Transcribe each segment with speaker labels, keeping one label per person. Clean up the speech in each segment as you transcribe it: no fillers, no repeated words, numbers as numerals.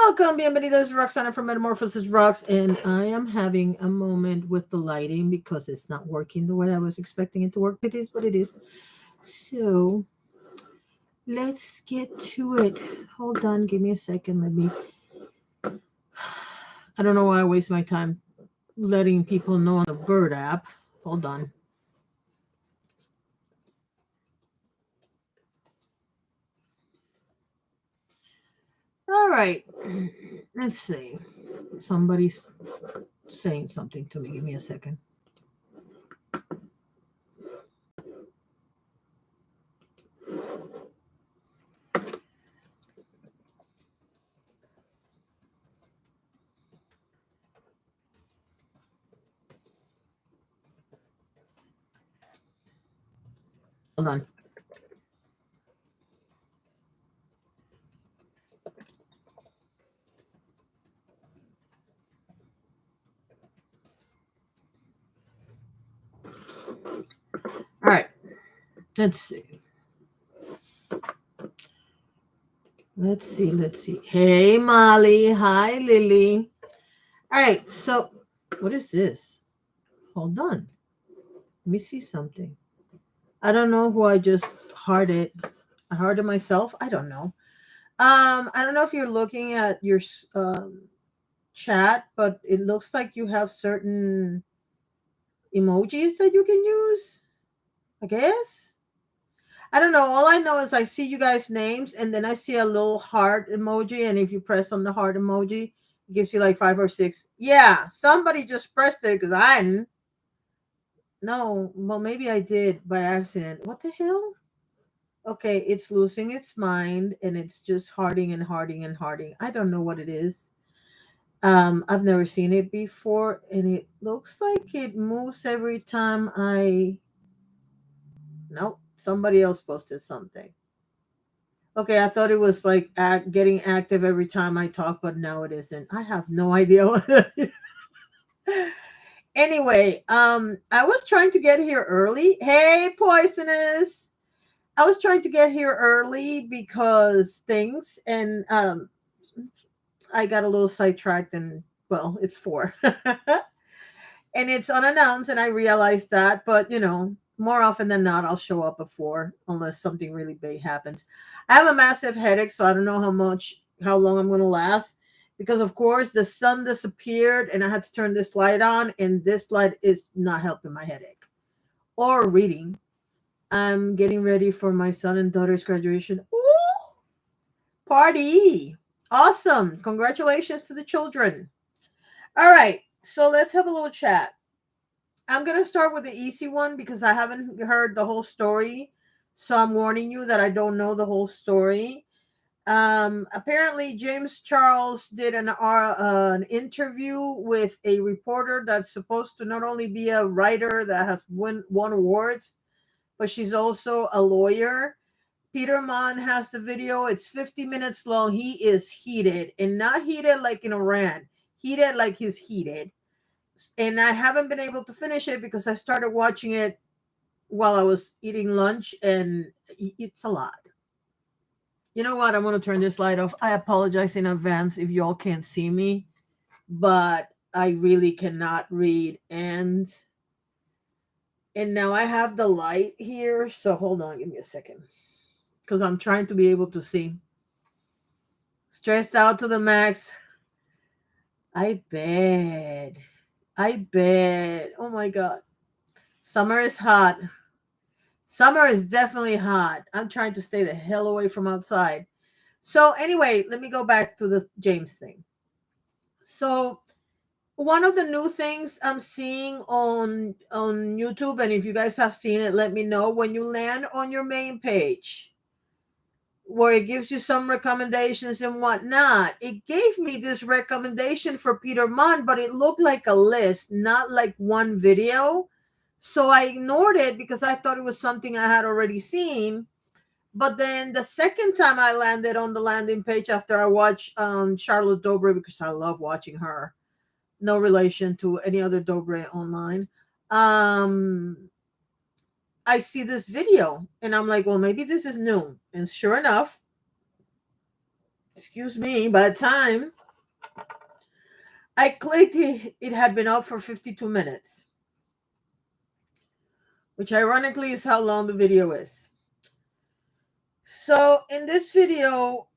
Speaker 1: Welcome, bienvenidos, Roxana from Metamorphosis Rocks, and I am having a moment with the lighting because it's not working the way I was expecting it to work. It is what it is. So let's get to it. Hold on, give me a second. I don't know why I waste my time letting people know on the Bird app. Hold on. All right. Let's see. Somebody's saying something to me. Give me a second. Hold on. All right. Let's see. Let's see. Hey, Molly. Hi, Lily. All right. So, what is this? Hold on. Let me see something. I don't know who I just hearted. I hearted myself. I don't know. I don't know if you're looking at your chat, but it looks like you have certain emojis that you can use. I guess. I don't know. All I know is I see you guys' names, and then I see a little heart emoji, and if you press on the heart emoji, it gives you like 5 or 6. Yeah, somebody just pressed it because I didn't. No, well, maybe I did by accident. What the hell? Okay, it's losing its mind and it's just hearting and hearting and hearting. I don't know what it is. I've never seen it before, and it looks like it moves every time I. Nope, somebody else posted something. Okay, I thought it was like getting active every time I talk, but no, it isn't. I have no idea what. Anyway, I was trying to get here early. Hey, poisonous. I was trying to get here early because things, and I got a little sidetracked, and well, it's 4. And it's unannounced, and I realized that, but more often than not, I'll show up at 4 unless something really big happens. I have a massive headache, so I don't know how long I'm going to last, because of course the sun disappeared and I had to turn this light on, and this light is not helping my headache or reading. I'm getting ready for my son and daughter's graduation. Ooh, party. Awesome. Congratulations to the children. All right. So let's have a little chat. I'm going to start with the easy one because I haven't heard the whole story. So I'm warning you that I don't know the whole story. Apparently, James Charles did an interview with a reporter that's supposed to not only be a writer that has won awards, but she's also a lawyer. Peter Mon has the video. It's 50 minutes long. He is heated, and not heated like in Iran. Heated like he's heated. And I haven't been able to finish it because I started watching it while I was eating lunch, and it's a lot. You know what? I'm going to turn this light off. I apologize in advance if y'all can't see me, but I really cannot read. And now I have the light here. So hold on. Give me a second. Because I'm trying to be able to see. Stressed out to the max. I bet. I bet. Oh my God. Summer is hot. Summer is definitely hot. I'm trying to stay the hell away from outside. So anyway, let me go back to the James thing. So one of the new things I'm seeing on YouTube, and if you guys have seen it, let me know when you land on your main page where it gives you some recommendations and whatnot. It gave me this recommendation for Peter Munn, but it looked like a list, not like one video. So I ignored it because I thought it was something I had already seen. But then the second time I landed on the landing page after I watched Charlotte Dobre, because I love watching her, no relation to any other Dobre online. I see this video and I'm like, well, maybe this is new. And sure enough, Excuse me. By the time I clicked, it had been up for 52 minutes, which ironically is how long the video is. So in this video,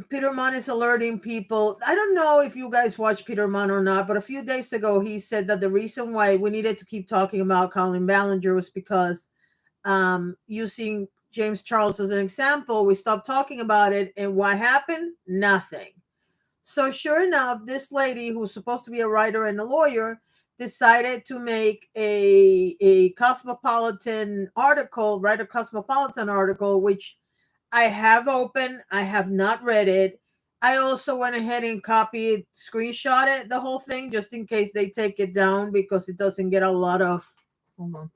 Speaker 1: Peter Mann is alerting people. I don't know if you guys watch Peter Mann or not, but a few days ago he said that the reason why we needed to keep talking about Colleen Ballinger was because using James Charles as an example, we stopped talking about it, and what happened? Nothing. So sure enough, this lady who's supposed to be a writer and a lawyer decided to make a Cosmopolitan article, write a Cosmopolitan article, which I have open. I have not read it. I also went ahead and copied, screenshot it, the whole thing, just in case they take it down because it doesn't get a lot of. Hold on.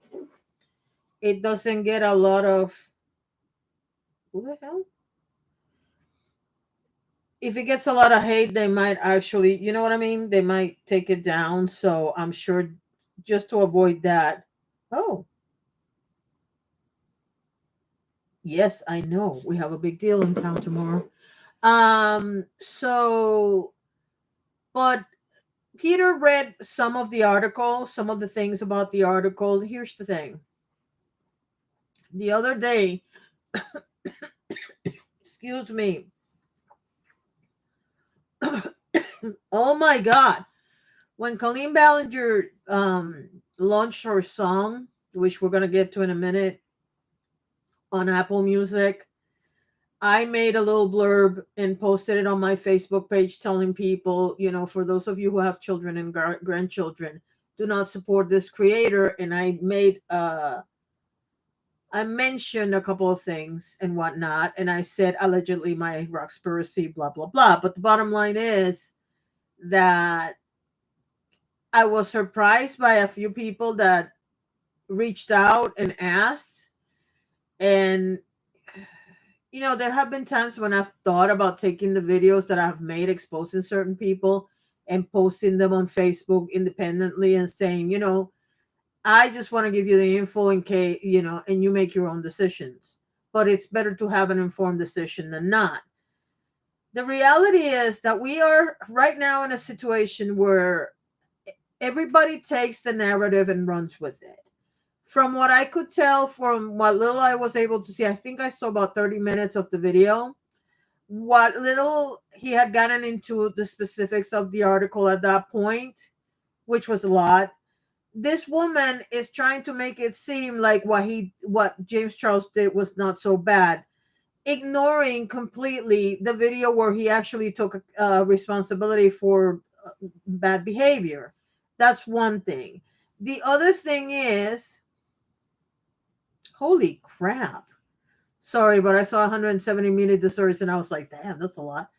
Speaker 1: It doesn't get a lot of. Who the hell? If it gets a lot of hate, they might actually, you know what I mean? They might take it down. So I'm sure just to avoid that. Oh, yes, I know. We have a big deal in town tomorrow. So, but Peter read some of the article, some of the things about the article. Here's the thing. The other day, excuse me. Oh my God. When Colleen Ballinger launched her song, which we're going to get to in a minute, on Apple Music, I made a little blurb and posted it on my Facebook page telling people, for those of you who have children and grandchildren, do not support this creator. And I mentioned a couple of things and whatnot. And I said, allegedly, my Roxpiracy, blah, blah, blah. But the bottom line is that I was surprised by a few people that reached out and asked. And there have been times when I've thought about taking the videos that I've made exposing certain people and posting them on Facebook independently and saying, I just want to give you the info in case, and you make your own decisions. But it's better to have an informed decision than not. The reality is that we are right now in a situation where everybody takes the narrative and runs with it. From what I could tell, from what little I was able to see, I think I saw about 30 minutes of the video. What little he had gotten into the specifics of the article at that point, which was a lot, this woman is trying to make it seem like what James Charles did was not so bad, ignoring completely the video where he actually took responsibility for bad behavior. That's one thing. The other thing is, holy crap. Sorry, but I saw 170 minute disorders and I was like, damn, that's a lot.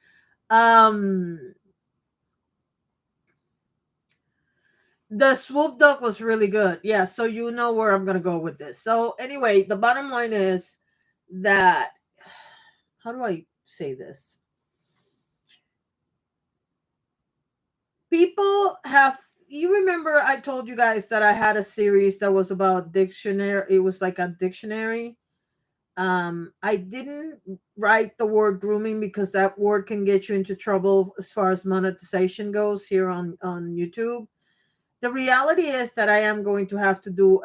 Speaker 1: The swoop duck was really good. Yeah, so you know where I'm gonna go with this. So anyway, the bottom line is that, how do I say this? People have, you remember I told you guys that I had a series that was about dictionary. It was like a dictionary. I didn't write the word grooming because that word can get you into trouble as far as monetization goes here on YouTube. The reality is that I am going to have to do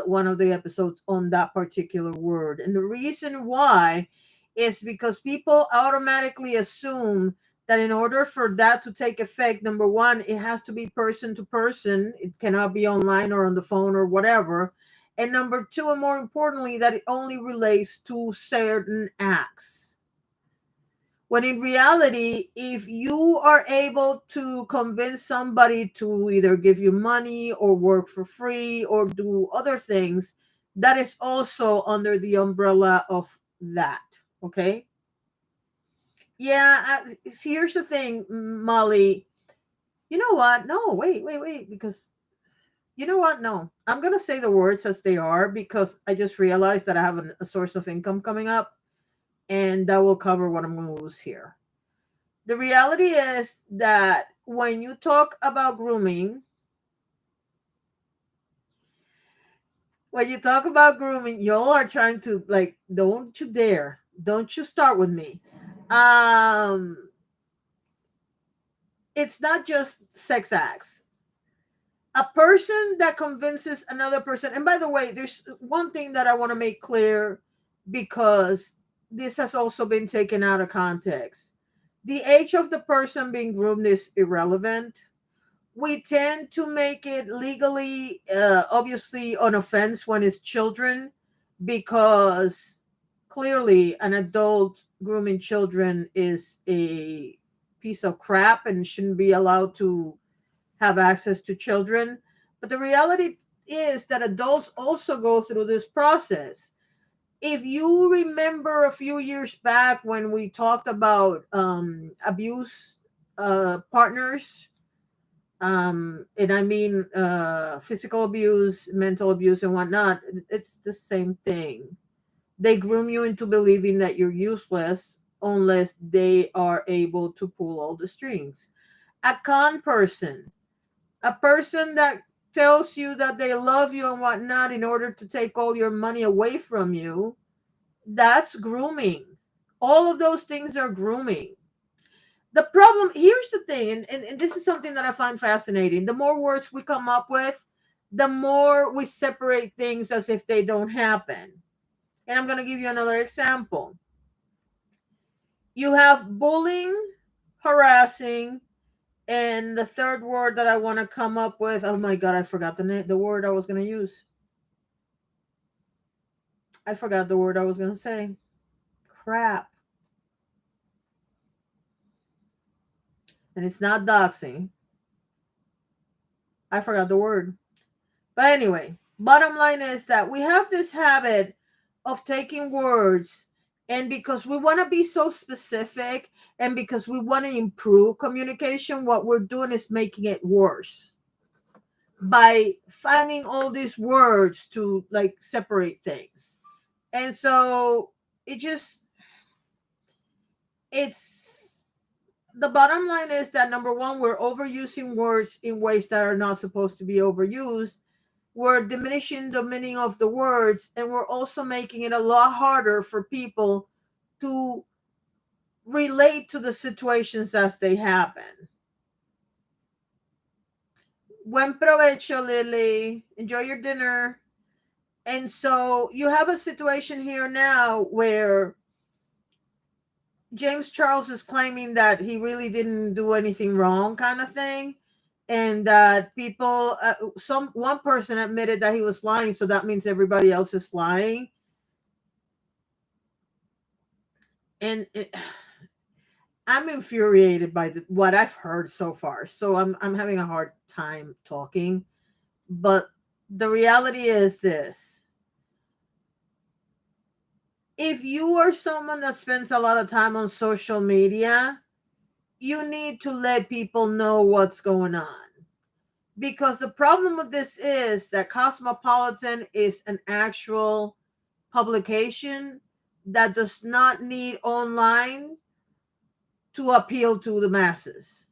Speaker 1: one of the episodes on that particular word. And the reason why is because people automatically assume that in order for that to take effect, number one, it has to be person to person. It cannot be online or on the phone or whatever. And number two, and more importantly, that it only relates to certain acts. When in reality, if you are able to convince somebody to either give you money or work for free or do other things, that is also under the umbrella of that. Okay. Yeah. Here's the thing, Molly. You know what? No, wait. Because you know what? No, I'm going to say the words as they are because I just realized that I have a source of income coming up and that will cover what I'm going to lose here. The reality is that when you talk about grooming, y'all are trying to, like, don't you dare. Don't you start with me. Um, it's not just sex acts. A person that convinces another person, and by the way, there's one thing that I want to make clear because this has also been taken out of context. The age of the person being groomed is irrelevant. We tend to make it legally, obviously, an offense when it's children, because clearly an adult grooming children is a piece of crap and shouldn't be allowed to have access to children. But the reality is that adults also go through this process. If you remember a few years back when we talked about abuse partners, and I mean physical abuse, mental abuse, and whatnot, it's the same thing. They groom you into believing that you're useless unless they are able to pull all the strings. A con person, a person that tells you that they love you and whatnot in order to take all your money away from you, that's grooming. All of those things are grooming. The problem here's the thing, and this is something that I find fascinating. The more words we come up with, the more we separate things as if they don't happen. And I'm going to give you another example. You have bullying, harassing, and the third word that I want to come up with, oh my god, I forgot the word I was going to use. I forgot the word I was going to say. Crap. And it's not doxing. I forgot the word. But anyway, bottom line is that we have this habit of taking words, and because we want to be so specific and because we want to improve communication, what we're doing is making it worse by finding all these words to like separate things. And so it just, it's the bottom line is that number one, we're overusing words in ways that are not supposed to be overused. We're diminishing the meaning of the words, and we're also making it a lot harder for people to relate to the situations as they happen. Buen provecho, Lily. Enjoy your dinner. And so you have a situation here now where James Charles is claiming that he really didn't do anything wrong, kind of thing, and that people, some one person admitted that he was lying, so that means everybody else is lying. And I'm infuriated by what I've heard so far, so I'm having a hard time talking. But the reality is this: if you are someone that spends a lot of time on social media, you need to let people know what's going on. Because the problem with this is that Cosmopolitan is an actual publication that does not need online to appeal to the masses.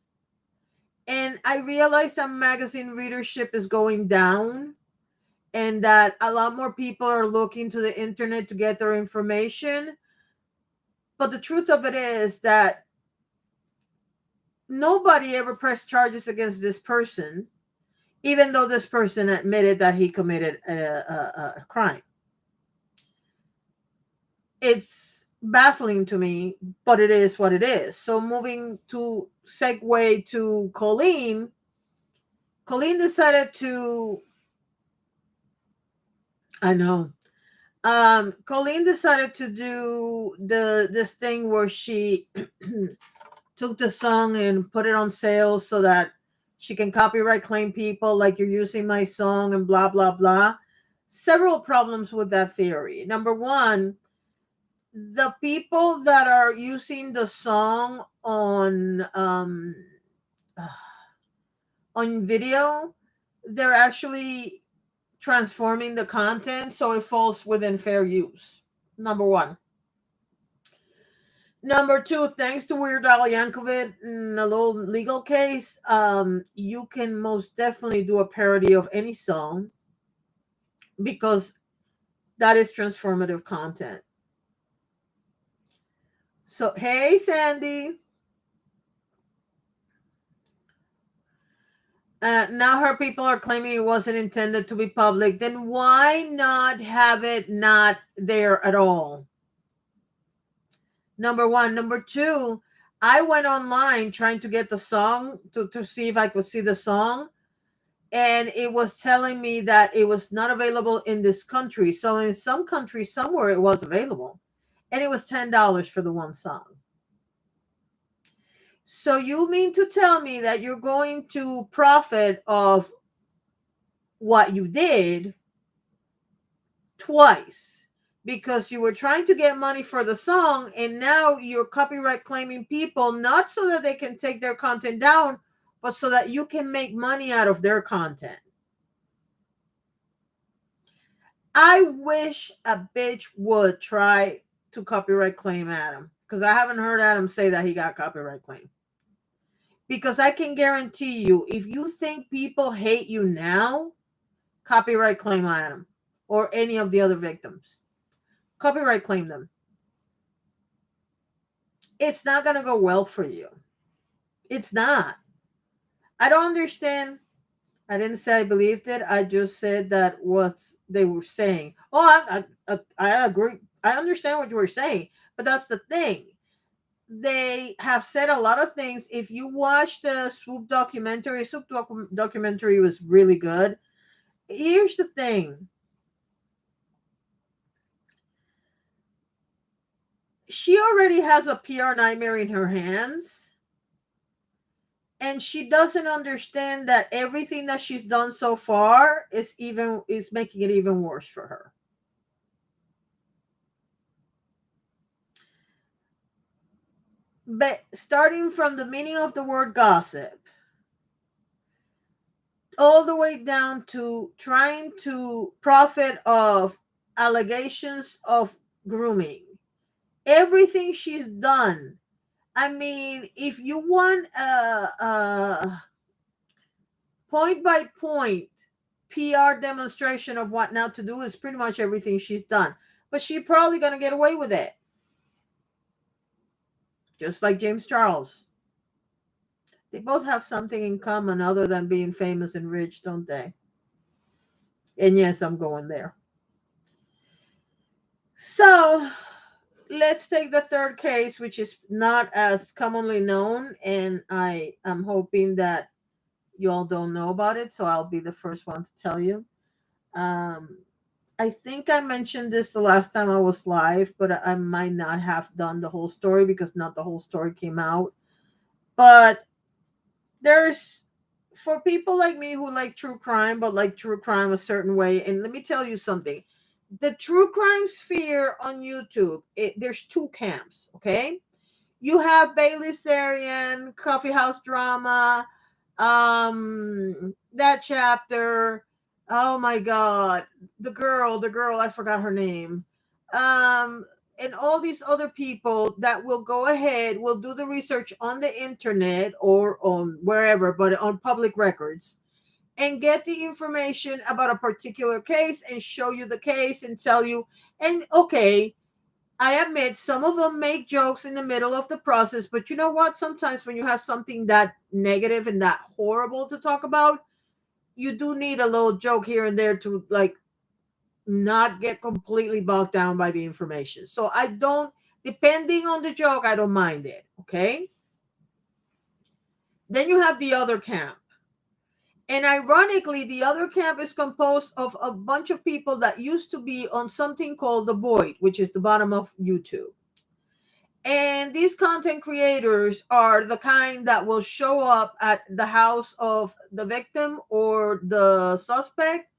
Speaker 1: And I realize that magazine readership is going down and that a lot more people are looking to the internet to get their information. But the truth of it is that nobody ever pressed charges against this person, even though this person admitted that he committed a crime. It's baffling to me, but it is what it is. So moving to segue to Colleen. Colleen decided to, I know. Colleen decided to do this thing where she took the song and put it on sale so that she can copyright claim people like you're using my song and blah blah blah. Several problems with that theory. Number one, the people that are using the song on video, they're actually transforming the content so it falls within fair use. Number one. Number two, thanks to Weird Al Yankovic in a little legal case, you can most definitely do a parody of any song because that is transformative content. So, hey, Sandy. Now her people are claiming it wasn't intended to be public. Then why not have it not there at all? Number one. Number two, I went online trying to get the song to see if I could see the song. And it was telling me that it was not available in this country. So in some country, somewhere it was available. And it was $10 for the one song. So you mean to tell me that you're going to profit of what you did twice because you were trying to get money for the song and now you're copyright claiming people not so that they can take their content down, but so that you can make money out of their content. I wish a bitch would try to copyright claim Adam because I haven't heard Adam say that he got copyright claim. Because I can guarantee you, if you think people hate you now, copyright claim Adam or any of the other victims. Copyright claim them. It's not going to go well for you. It's not. I don't understand. I didn't say I believed it. I just said that what they were saying. Oh, I agree. I understand what you were saying. But that's the thing. They have said a lot of things. If you watch the Swoop documentary, documentary was really good. Here's the thing. She already has a PR nightmare in her hands. And she doesn't understand that everything that she's done so far is making it even worse for her. But starting from the meaning of the word gossip, all the way down to trying to profit of allegations of grooming, everything she's done. I mean, if you want a point by point PR demonstration of what not to do, is pretty much everything she's done. But she's probably going to get away with it. Just like James Charles. They both have something in common other than being famous and rich, don't they? And yes, I'm going there. So let's take the third case, which is not as commonly known. And I am hoping that you all don't know about it. So I'll be the first one to tell you. I think I mentioned this the last time I was live, but I might not have done the whole story because not the whole story came out. But there's, for people like me who like true crime, but like true crime a certain way, and let me tell you something. The true crime sphere on YouTube, there's two camps, okay? You have Bailey Sarian, Coffee House Drama, that chapter. Oh my God, the girl, I forgot her name. And all these other people that will go ahead, will do the research on the internet or on wherever, but on public records, and get the information about a particular case and show you the case and tell you. And okay, I admit some of them make jokes in the middle of the process, but you know what? Sometimes when you have something that negative and that horrible to talk about, you do need a little joke here and there to like not get completely bogged down by the information. So I don't, depending on the joke, I don't mind it. Okay. Then you have the other camp. And ironically, the other camp is composed of a bunch of people that used to be on something called the Void, which is the bottom of YouTube. And these content creators are the kind that will show up at the house of the victim or the suspect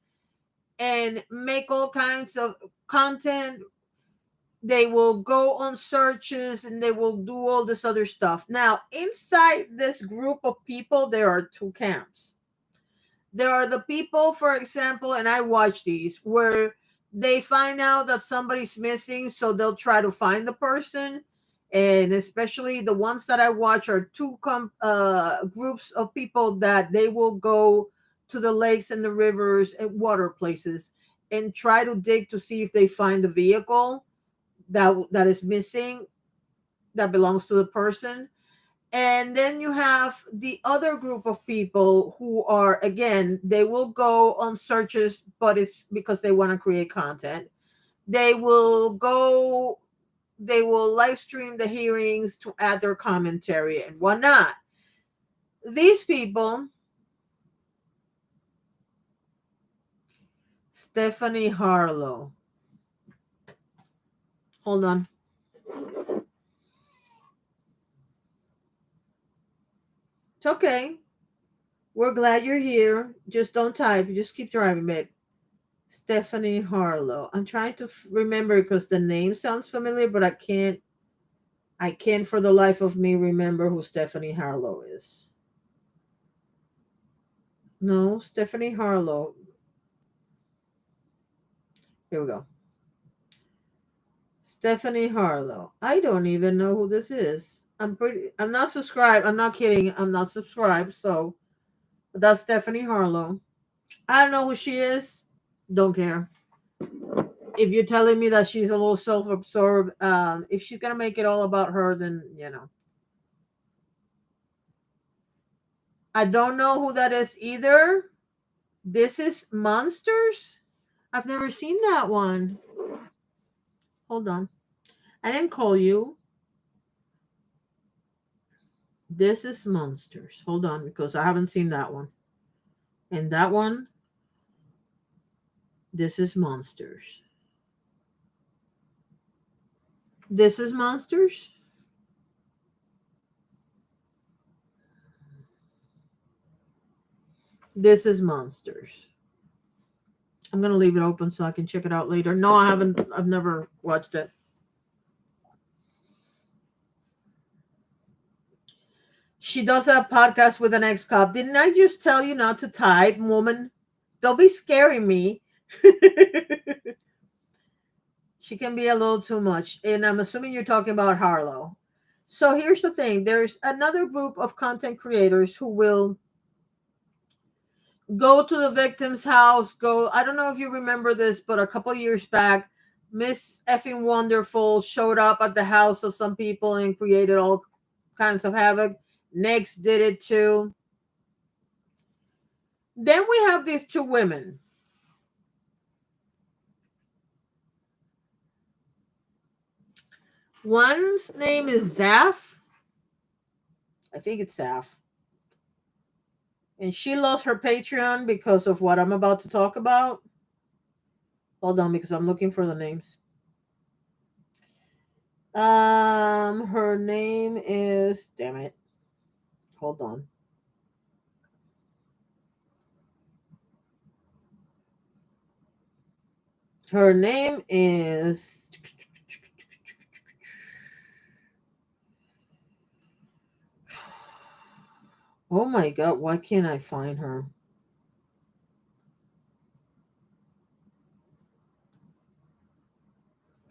Speaker 1: and make all kinds of content. They will go on searches and they will do all this other stuff. Now, inside this group of people, there are two camps. There are the people, for example, and I watch these, where they find out that somebody's missing, so they'll try to find the person. And especially the ones that I watch are two groups of people that they will go to the lakes and the rivers and water places and try to dig to see if they find the vehicle that is missing. that belongs to the person. And then you have the other group of people who are, again, they will go on searches, but it's because they want to create content. They will go, they will live stream the hearings to add their commentary and whatnot. These people, Stephanie Harlow. Hold on. It's okay. We're glad you're here. Just don't type. Just keep driving, babe. Stephanie Harlow. I'm trying to remember because the name sounds familiar, but I can't. I can't for the life of me remember who Stephanie Harlow is. No, Stephanie Harlow. Here we go. Stephanie Harlow. I don't even know who this is. I'm not subscribed. I'm not kidding. I'm not subscribed. So, but that's Stephanie Harlow. I don't know who she is. Don't care. If you're telling me that she's a little self-absorbed, if she's gonna make it all about her, then I don't know who that is either. This is Monsters. I've never seen that one. Hold on. I didn't call you. This is Monsters. Hold on, because I haven't seen that one. And that one, this is Monsters. This is Monsters. This is Monsters. I'm going to leave it open so I can check it out later. No, I haven't. I've never watched it. She does a podcast with an ex-cop. Didn't I just tell you not to type, woman? Don't be scaring me. She can be a little too much. And I'm assuming you're talking about Harlow. So here's the thing. There's another group of content creators who will go to the victim's house. I don't know if you remember this, but a couple years back, Miss Effing Wonderful showed up at the house of some people and created all kinds of havoc. Next did it too. Then we have these two women. One's name is Zaf. I think it's Zaf. And she lost her Patreon because of what I'm about to talk about. Hold on, because I'm looking for the names. Her name is, damn it. Hold on. Her name is, oh my God, why can't I find her?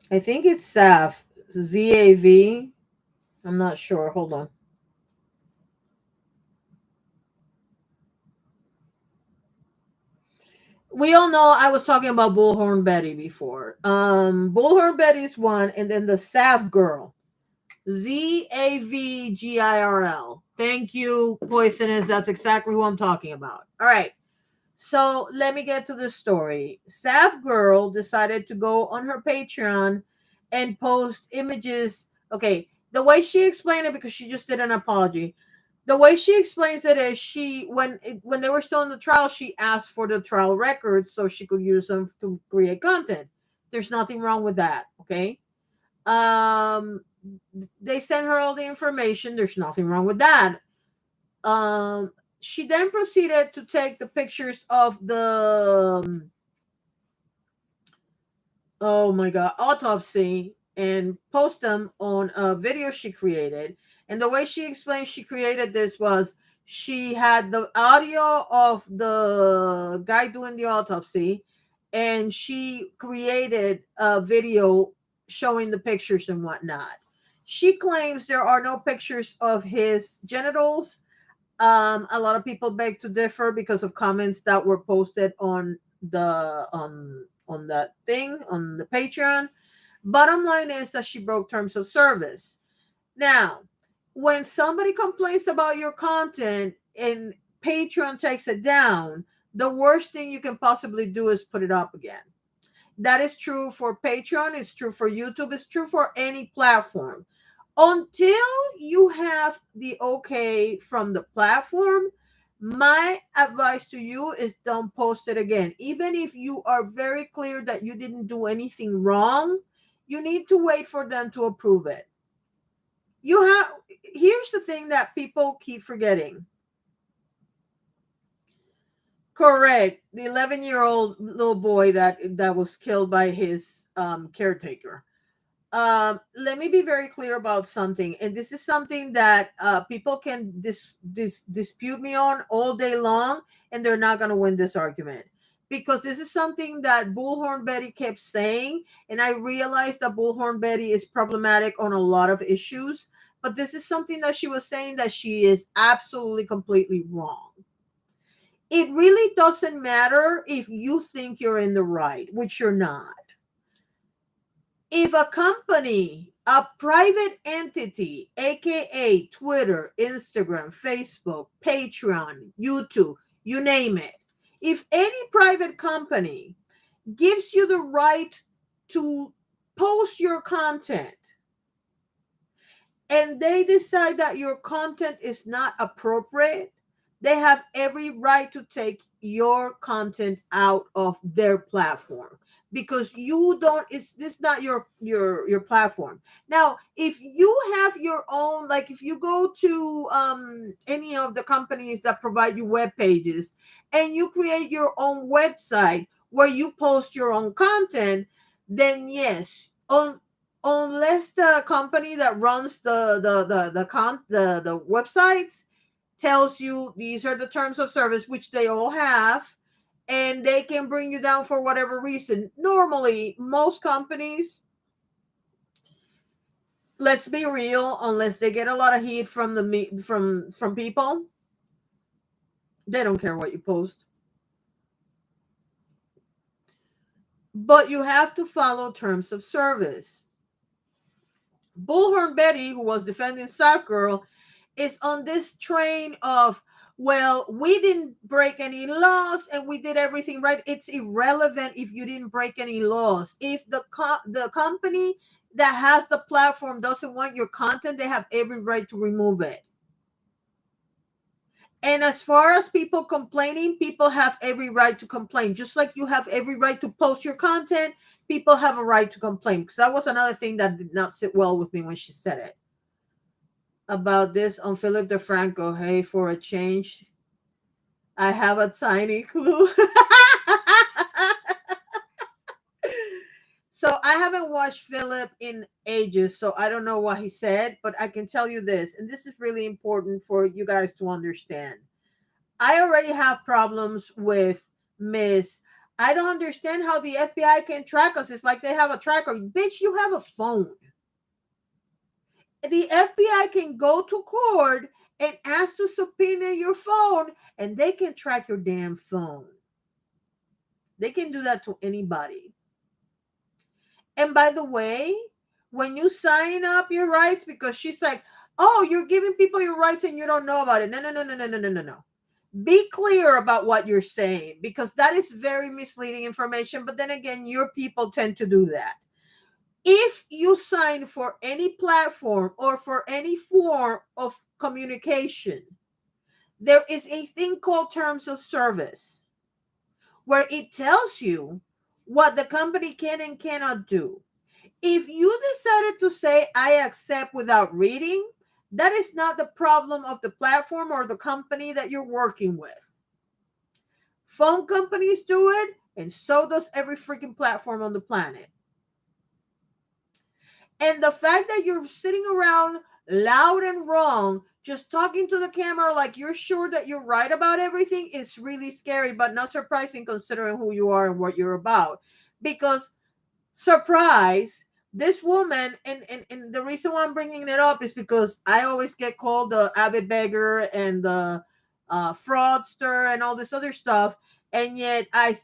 Speaker 1: I think it's Zaf. Z-A-V. I'm not sure. Hold on. We all know I was talking about Bullhorn Betty before. Bullhorn Betty's one, and then the Zaf girl. Zavgirl. Thank you, Poisonous. That's exactly who I'm talking about. All right. So let me get to the story. Saf Girl decided to go on her Patreon and post images. Okay, the way she explained it, because she just did an apology. The way she explains it is when they were still in the trial, she asked for the trial records so she could use them to create content. There's nothing wrong with that. Okay. They sent her all the information. There's nothing wrong with that. She then proceeded to take the pictures of the oh my God, autopsy and post them on a video she created. And the way she explained she created this was she had the audio of the guy doing the autopsy, and she created a video showing the pictures and whatnot. She claims there are no pictures of his genitals. A lot of people beg to differ because of comments that were posted on the on that thing on the Patreon. Bottom line is that she broke terms of service. Now, when somebody complains about your content and Patreon takes it down, the worst thing you can possibly do is put it up again. That is true for Patreon, it's true for YouTube, it's true for any platform. Until you have the okay from the platform, my advice to you is don't post it again. Even if you are very clear that you didn't do anything wrong, you need to wait for them to approve it. You have, here's the thing that people keep forgetting. Correct. The 11-year-old little boy that was killed by his caretaker. Let me be very clear about something, and this is something that people can dispute me on all day long, and they're not going to win this argument, because this is something that Bullhorn Betty kept saying, and I realized that Bullhorn Betty is problematic on a lot of issues, but this is something that she was saying that she is absolutely completely wrong. It really doesn't matter if you think you're in the right, which you're not. If a company, a private entity, aka Twitter, Instagram, Facebook, Patreon, YouTube, you name it, if any private company gives you the right to post your content and they decide that your content is not appropriate, they have every right to take your content out of their platform, because you don't, it's this not your platform. Now, if you have your own, like if you go to any of the companies that provide you web pages and you create your own website where you post your own content, then yes, unless the company that runs the websites tells you these are the terms of service, which they all have, and they can bring you down for whatever reason. Normally, most companies, let's be real, unless they get a lot of heat from from people, they don't care what you post. But you have to follow terms of service. Bullhorn Betty, who was defending Soft Girl, is on this train of, well, we didn't break any laws and we did everything right. It's irrelevant if you didn't break any laws. If the company that has the platform doesn't want your content, they have every right to remove it. And as far as people complaining, people have every right to complain. Just like you have every right to post your content, people have a right to complain. Because that was another thing that did not sit well with me when she said it. About this on Philip DeFranco. Hey, for a change, I have a tiny clue. So I haven't watched Philip in ages, so I don't know what he said, but I can tell you this, and this is really important for you guys to understand. I already have problems with Miss. I don't understand how the FBI can track us. It's like they have a tracker. Bitch, you have a phone. The FBI can go to court and ask to subpoena your phone, and they can track your damn phone. They can do that to anybody. And by the way, when you sign up your rights, because she's like, oh, you're giving people your rights and you don't know about it. No, no, no, no, no, no, no, no, no. Be clear about what you're saying, because that is very misleading information. But then again, your people tend to do that. If you sign for any platform or for any form of communication, there is a thing called terms of service where it tells you what the company can and cannot do. If you decided to say, I accept without reading, that is not the problem of the platform or the company that you're working with. Phone companies do it, and so does every freaking platform on the planet. And the fact that you're sitting around loud and wrong, just talking to the camera like you're sure that you're right about everything, is really scary, but not surprising considering who you are and what you're about. Because, surprise, this woman, and the reason why I'm bringing it up is because I always get called the avid beggar and the fraudster and all this other stuff, and yet I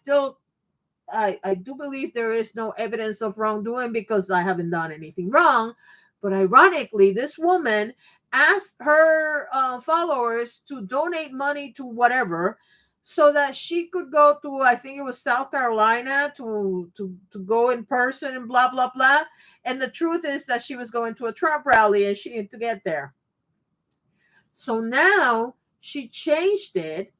Speaker 1: do believe there is no evidence of wrongdoing because I haven't done anything wrong. But ironically, this woman asked her followers to donate money to whatever, so that she could go to, I think it was South Carolina, to go in person and blah blah blah. And the truth is that she was going to a Trump rally and she needed to get there. So now she changed it.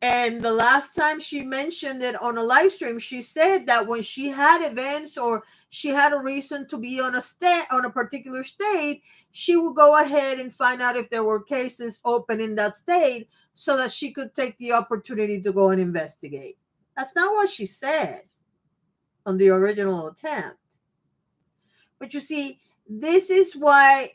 Speaker 1: And the last time she mentioned it on a live stream, she said that when she had events or she had a reason to be on a state, on a particular state, she would go ahead and find out if there were cases open in that state so that she could take the opportunity to go and investigate. That's not what she said on the original attempt. But you see, this is why,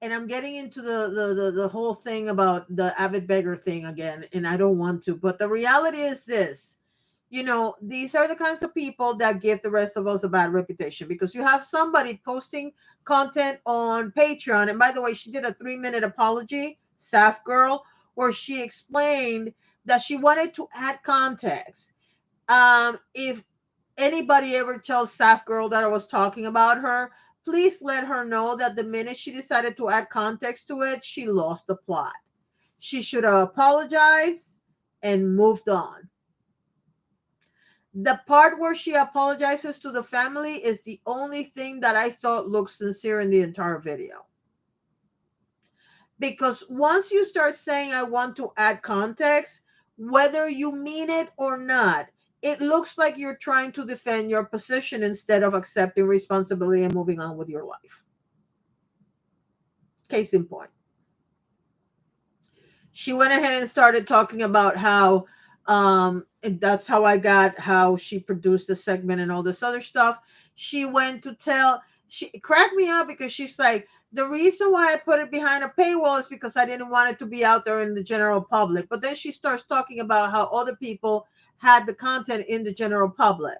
Speaker 1: and I'm getting into the whole thing about the avid beggar thing again, and I don't want to, but the reality is this. These are the kinds of people that give the rest of us a bad reputation, because you have somebody posting content on Patreon. And by the way, she did a 3-minute apology, Saf Girl, where she explained that she wanted to add context. If anybody ever tells Saf Girl that I was talking about her, please let her know that the minute she decided to add context to it, she lost the plot. She should have apologized and moved on. The part where she apologizes to the family is the only thing that I thought looked sincere in the entire video. Because once you start saying, I want to add context, whether you mean it or not, it looks like you're trying to defend your position instead of accepting responsibility and moving on with your life. Case in point. She went ahead and started talking about how and that's how I got how she produced the segment and all this other stuff. She cracked me up because she's like, the reason why I put it behind a paywall is because I didn't want it to be out there in the general public. But then she starts talking about how other people had the content in the general public.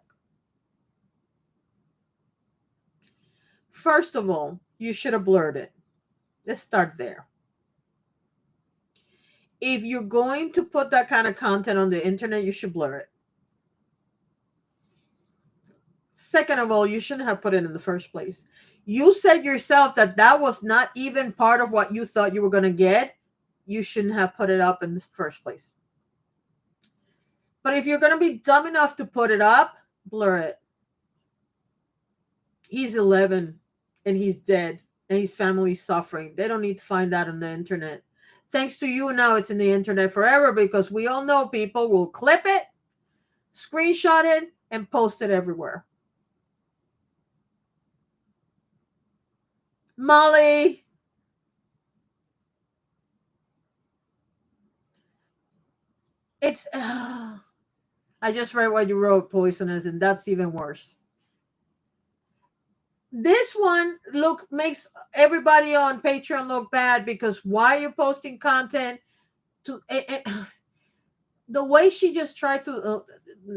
Speaker 1: First of all, you should have blurred it. Let's start there. If you're going to put that kind of content on the internet, you should blur it. Second of all, you shouldn't have put it in the first place. You said yourself that that was not even part of what you thought you were going to get. You shouldn't have put it up in the first place. But if you're going to be dumb enough to put it up, blur it. He's 11 and he's dead and his family's suffering. They don't need to find that on the internet. Thanks to you, now it's in the internet forever, because we all know people will clip it, screenshot it, and post it everywhere. Molly. It's I just read what you wrote, Poisonous, and that's even worse. This one makes everybody on Patreon look bad, because why are you posting content to the way she just tried to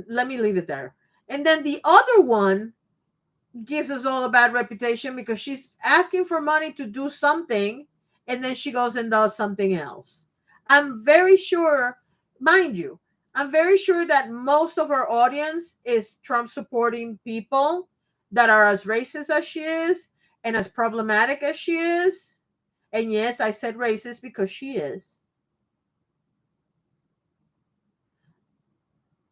Speaker 1: let me leave it there. And then the other one gives us all a bad reputation because she's asking for money to do something, and then she goes and does something else. I'm very sure, mind you, I'm very sure that most of her audience is Trump supporting people that are as racist as she is and as problematic as she is. And yes, I said racist because she is.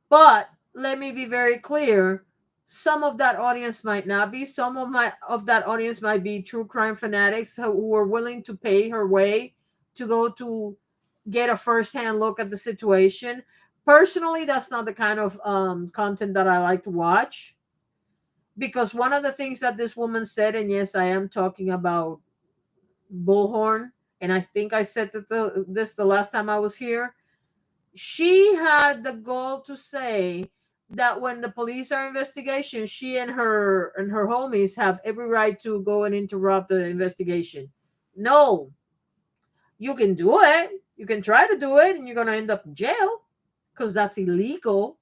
Speaker 1: But let me be very clear. Some of that audience might not be. Some of that audience might be true crime fanatics who are willing to pay her way to go to get a firsthand look at the situation. Personally, that's not the kind of content that I like to watch, because one of the things that this woman said, and yes, I am talking about Bullhorn, and I think I said that this the last time I was here. She had the goal to say that when the police are investigation, she and her homies have every right to go and interrupt the investigation. No, you can do it. You can try to do it, and you're going to end up in jail because that's illegal.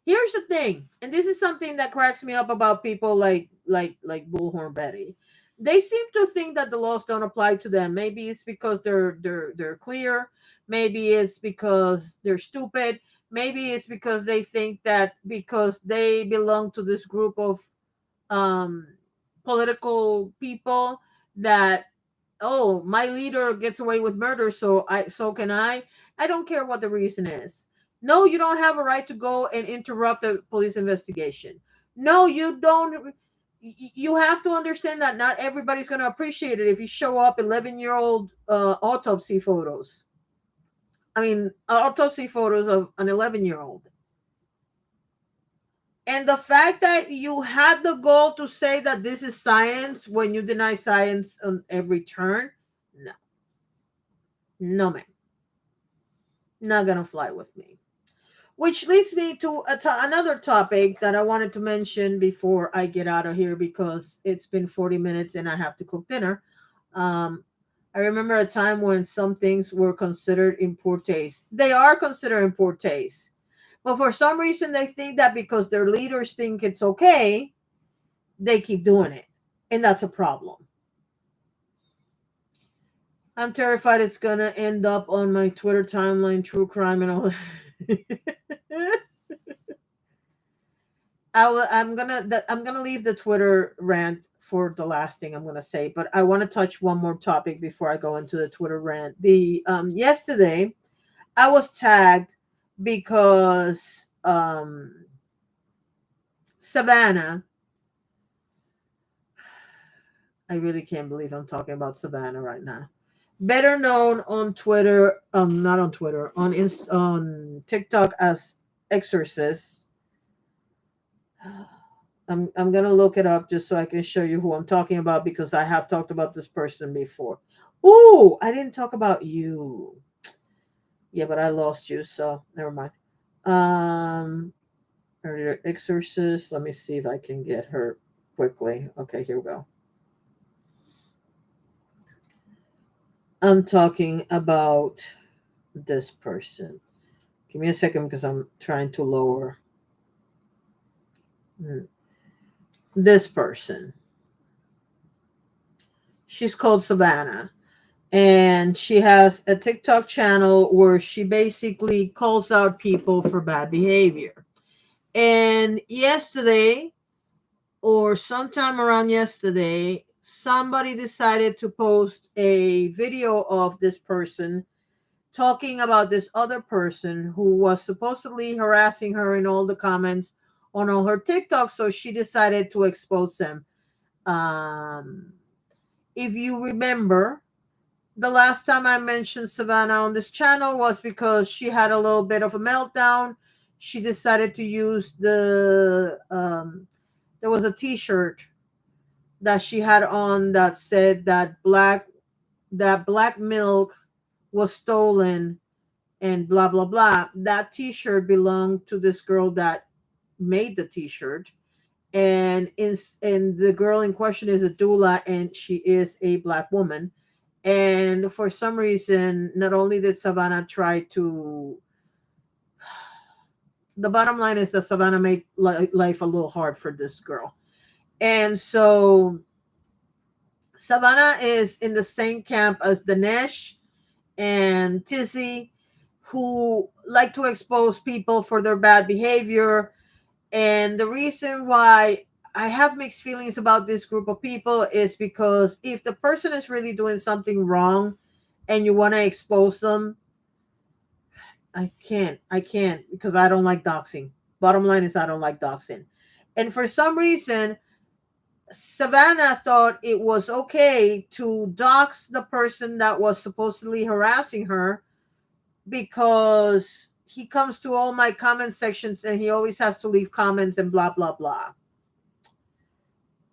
Speaker 1: Here's the thing, and this is something that cracks me up about people like Bullhorn Betty. They seem to think that the laws don't apply to them. Maybe it's because they're clear. Maybe it's because they're stupid. Maybe it's because they think that because they belong to this group of um, political people that, oh, my leader gets away with murder, so can I. I don't care what the reason is. No, you don't have a right to go and interrupt a police investigation. No, you don't. You have to understand that not everybody's going to appreciate it if you show up 11-year-old autopsy photos. I mean, autopsy photos of an 11-year-old. And the fact that you had the goal to say that this is science when you deny science on every turn, no, no, man, not gonna fly with me. Which leads me to another topic that I wanted to mention before I get out of here because it's been 40 minutes and I have to cook dinner. Um, I remember a time when some things were considered in poor taste. They are considered in poor taste. But for some reason, they think that because their leaders think it's okay, they keep doing it. And that's a problem. I'm terrified it's going to end up on my Twitter timeline, true crime and all that. I'm gonna leave the Twitter rant for the last thing I'm gonna say, but I want to touch one more topic before I go into the Twitter rant. The yesterday I was tagged because Savannah. I really can't believe I'm talking about Savannah right now. Better known on Twitter, not on Twitter, on TikTok as Exorcist. I'm gonna look it up just so I can show you who I'm talking about because I have talked about this person before. Ooh, I didn't talk about you. Yeah, but I lost you, so never mind. Um, earlier Exorcist. Let me see if I can get her quickly. Okay, here we go. I'm talking about this person. Give me a second because I'm trying to lower this person. She's called Savannah. And she has a TikTok channel where she basically calls out people for bad behavior. And yesterday, or sometime around yesterday, somebody decided to post a video of this person talking about this other person who was supposedly harassing her in all the comments on all her TikToks. So she decided to expose them. Um, if you remember, the last time I mentioned Savannah on this channel was because she had a little bit of a meltdown. She decided to use there was a t-shirt that she had on that said that black milk was stolen and blah blah blah. That t-shirt belonged to this girl that made the t-shirt, and the girl in question is a doula and she is a black woman. And for some reason, not only did Savannah try to, the bottom line is that Savannah made life a little hard for this girl. And so Savannah is in the same camp as Dinesh and Tizzy, who like to expose people for their bad behavior. And the reason why I have mixed feelings about this group of people is because if the person is really doing something wrong and you want to expose them, I can't because I don't like doxing. Bottom line is I don't like doxing. And for some reason, Savannah thought it was okay to dox the person that was supposedly harassing her because he comes to all my comment sections and he always has to leave comments and blah blah blah.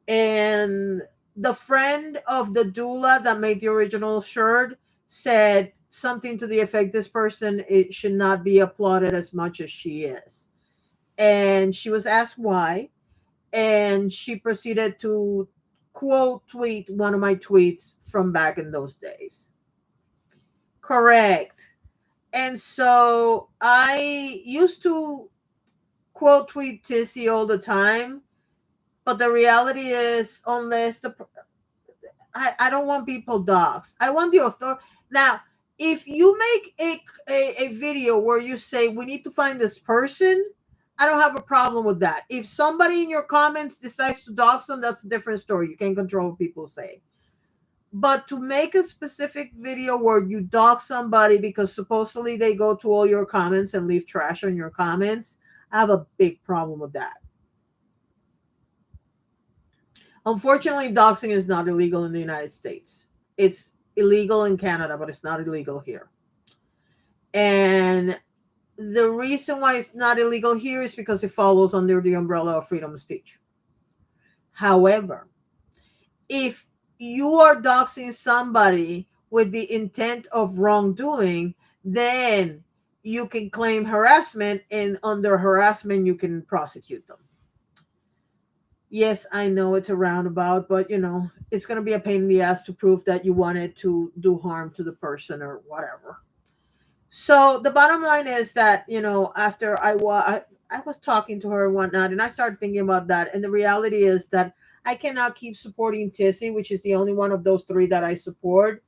Speaker 1: And the friend of the doula that made the original shirt said something to the effect, this person, it should not be applauded as much as she is. And she was asked why, and she proceeded to quote tweet one of my tweets from back in those days. Correct. And so I used to quote tweet Tissy all the time, but the reality is, unless I don't want people dogs. I want the authority. Now, If you make a video where you say we need to find this person, I don't have a problem with that. If somebody in your comments decides to dox them, that's a different story. You can't control what people say. But to make a specific video where you dox somebody because supposedly they go to all your comments and leave trash on your comments, I have a big problem with that. Unfortunately, doxing is not illegal in the United States. It's illegal in Canada, but it's not illegal here. And the reason why it's not illegal here is because it follows under the umbrella of freedom of speech. However, if you are doxing somebody with the intent of wrongdoing, then you can claim harassment, and under harassment, you can prosecute them. Yes, I know it's a roundabout, but it's going to be a pain in the ass to prove that you wanted to do harm to the person or whatever. So the bottom line is that, after I was talking to her and whatnot, and I started thinking about that. And the reality is that I cannot keep supporting Tissy, which is the only one of those three that I support,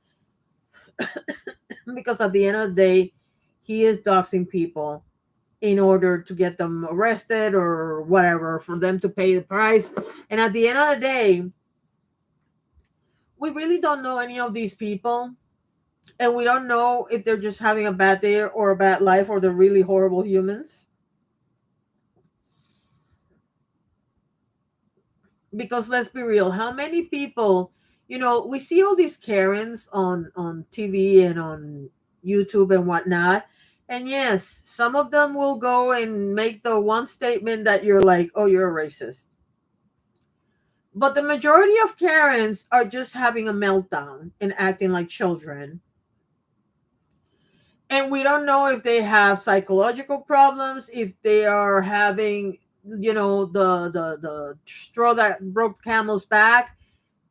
Speaker 1: because at the end of the day, he is doxing people in order to get them arrested or whatever, for them to pay the price. And at the end of the day, we really don't know any of these people. And we don't know if they're just having a bad day or a bad life, or they're really horrible humans. Because let's be real, how many people, we see all these Karens on TV and on YouTube and whatnot. And yes, some of them will go and make the one statement that you're like, oh, you're a racist. But the majority of Karens are just having a meltdown and acting like children. And we don't know if they have psychological problems, if they are having, the straw that broke the camel's back.